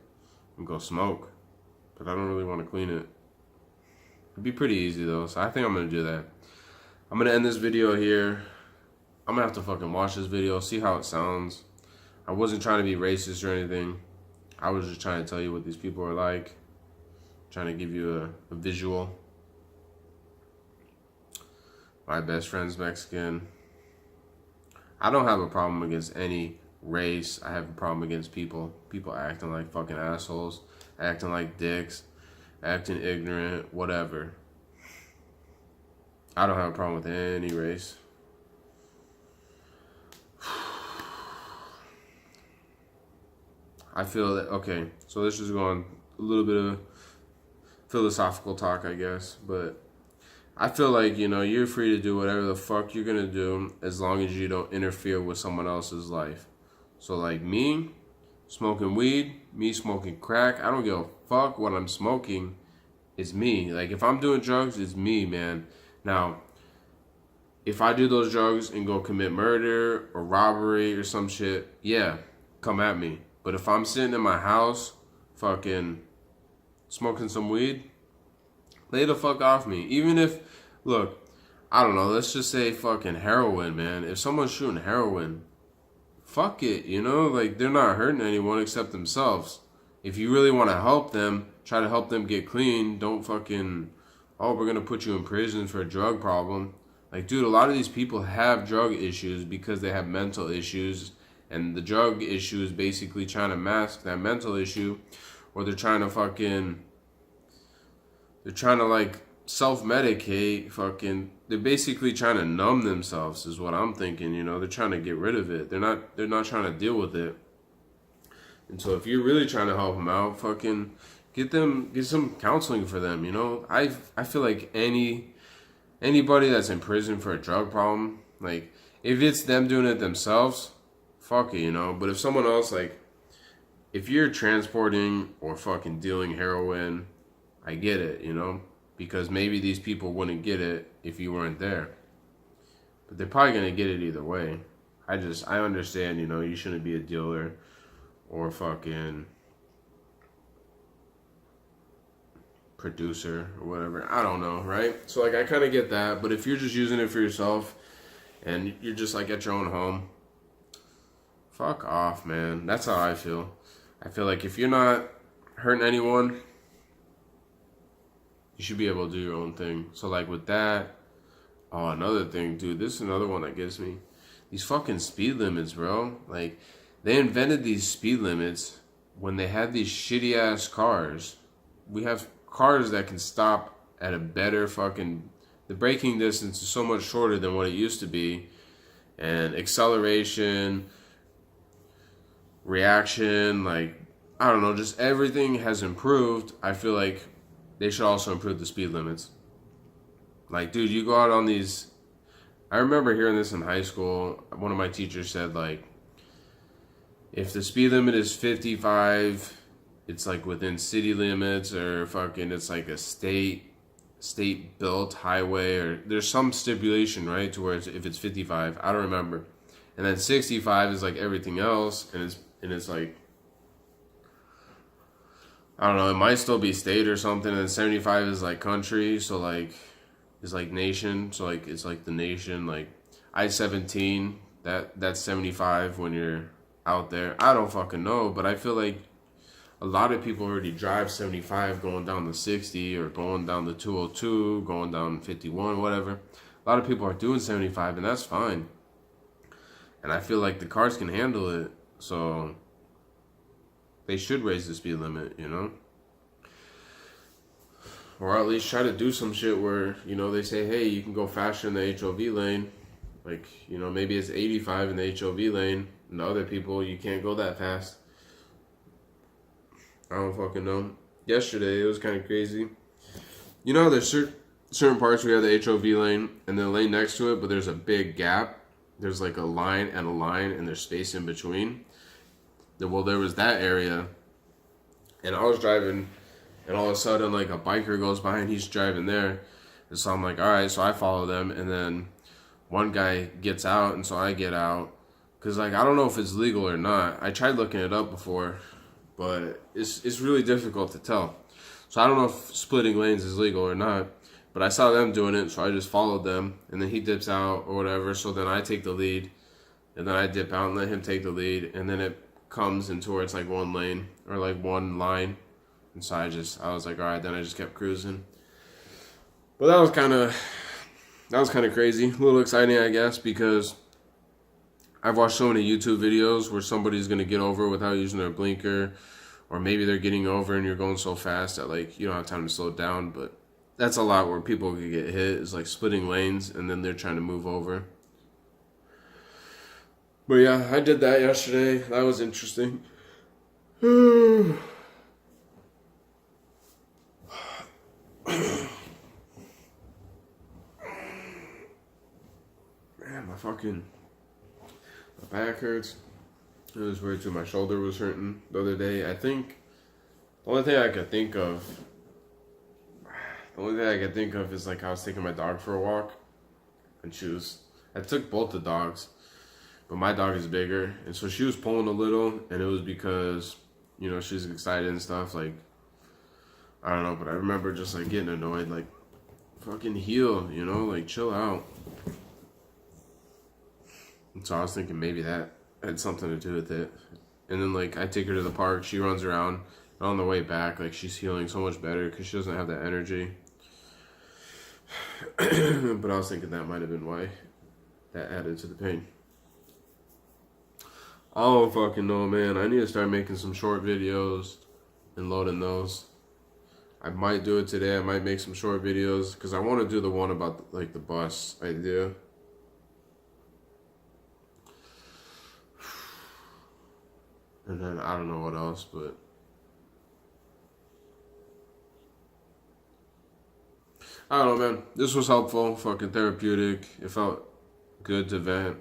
and go smoke, but I don't really want to clean it. It'd be pretty easy though, so I think I'm gonna do that. I'm gonna end this video here. I'm gonna have to fucking watch this video, see how it sounds. I wasn't trying to be racist or anything. I was just trying to tell you what these people are like. Trying to give you a visual. My best friend's Mexican. I don't have a problem against any race. I have a problem against people. People acting like fucking assholes. Acting like dicks. Acting ignorant. Whatever. I don't have a problem with any race. I feel that, okay, so let's just go on a little bit of philosophical talk, I guess, but I feel like, you're free to do whatever the fuck you're gonna do as long as you don't interfere with someone else's life. So like me smoking weed, me smoking crack, I don't give a fuck what I'm smoking. It's me. Like if I'm doing drugs, it's me, man. Now, if I do those drugs and go commit murder or robbery or some shit, yeah, come at me. But if I'm sitting in my house, fucking smoking some weed, lay the fuck off me. Even if, look, I don't know, let's just say fucking heroin, man. If someone's shooting heroin, fuck it, like they're not hurting anyone except themselves. If you really want to help them, try to help them get clean. Don't fucking, oh, we're going to put you in prison for a drug problem. Like, dude, a lot of these people have drug issues because they have mental issues. And the drug issue is basically trying to mask that mental issue. Or they're trying to like self-medicate, they're basically trying to numb themselves is what I'm thinking, they're trying to get rid of it. They're not trying to deal with it. And so if you're really trying to help them out, fucking get some counseling for them, I feel like anybody that's in prison for a drug problem, like if it's them doing it themselves, fuck it, but if someone else, like if you're transporting or fucking dealing heroin, I get it, because maybe these people wouldn't get it if you weren't there. But they're probably going to get it either way. I understand, you shouldn't be a dealer or fucking producer or whatever. I don't know, right? So, like, I kind of get that. But if you're just using it for yourself and you're just, like, at your own home, fuck off, man. That's how I feel. I feel like if you're not hurting anyone, you should be able to do your own thing. So like with that, oh, another thing, dude, this is another one that gets me. These fucking speed limits, bro. Like, they invented these speed limits when they had these shitty ass cars. We have cars that can stop at a better fucking, the braking distance is so much shorter than what it used to be. And acceleration, reaction, like, I don't know, just everything has improved. I feel like they should also improve the speed limits. Like, dude, you go out on these, I remember hearing this in high school. One of my teachers said, like, if the speed limit is 55, it's like within city limits, or fucking it's like a state built highway, or there's some stipulation, right, to where if it's 55, I don't remember. And then 65 is like everything else, and it's like, I don't know, it might still be state or something, and 75 is like country, so like, it's like nation, so like, it's like the nation, like, I-17, that's 75 when you're out there. I don't fucking know, but I feel like a lot of people already drive 75 going down the 60, or going down the 202, going down 51, whatever. A lot of people are doing 75, and that's fine. And I feel like the cars can handle it, so they should raise the speed limit, Or at least try to do some shit where, they say, hey, you can go faster in the HOV lane. Like, you know, maybe it's 85 in the HOV lane, and the other people, you can't go that fast. I don't fucking know. Yesterday, it was kind of crazy. You know, there's certain parts where you have the HOV lane, and then the lane next to it, but there's a big gap. There's like a line, and there's space in between. Well, there was that area, and I was driving, and all of a sudden, like, a biker goes by, and he's driving there. And so I'm like, all right, so I follow them, and then one guy gets out, and so I get out. Because, like, I don't know if it's legal or not. I tried looking it up before, but it's really difficult to tell. So I don't know if splitting lanes is legal or not. But I saw them doing it, so I just followed them. And then he dips out or whatever, so then I take the lead. And then I dip out and let him take the lead. And then it comes into where it's like one lane or like one line. And so I was like, all right, then I just kept cruising. But that was kind of crazy. A little exciting, I guess, because I've watched so many YouTube videos where somebody's going to get over without using their blinker, or maybe they're getting over and you're going so fast that, like, you don't have time to slow down. But that's a lot where people could get hit, is like splitting lanes and then they're trying to move over. But yeah, I did that yesterday. That was interesting. Man, my back hurts. It was weird too. My shoulder was hurting the other day. I think the only thing I could think of is like I was taking my dog for a walk, and I took both the dogs, but my dog is bigger, and so she was pulling a little, and it was because, you know, she's excited and stuff. Like, I don't know, but I remember just like getting annoyed, like, fucking heel, you know, like, chill out. And so I was thinking maybe that had something to do with it. And then, like, I take her to the park, she runs around, and on the way back, like, she's healing so much better because she doesn't have that energy. But I was thinking that might have been why that added to the pain. I don't fucking know, man. I need to start making some short videos and loading those. I might do it today. I might make some short videos because I want to do the one about, like, the bus idea. And then I don't know what else, but I don't know, man. This was helpful, fucking therapeutic. It felt good to vent.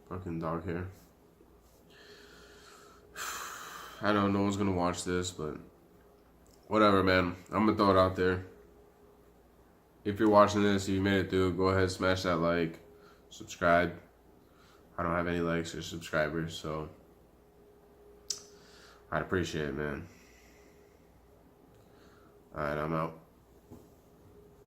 Fucking dog hair. I know no one's gonna watch this, but whatever, man. I'm gonna throw it out there. If you're watching this, if you made it through, go ahead, smash that like, subscribe. I don't have any likes or subscribers, so I'd appreciate it, man. Alright, I'm out.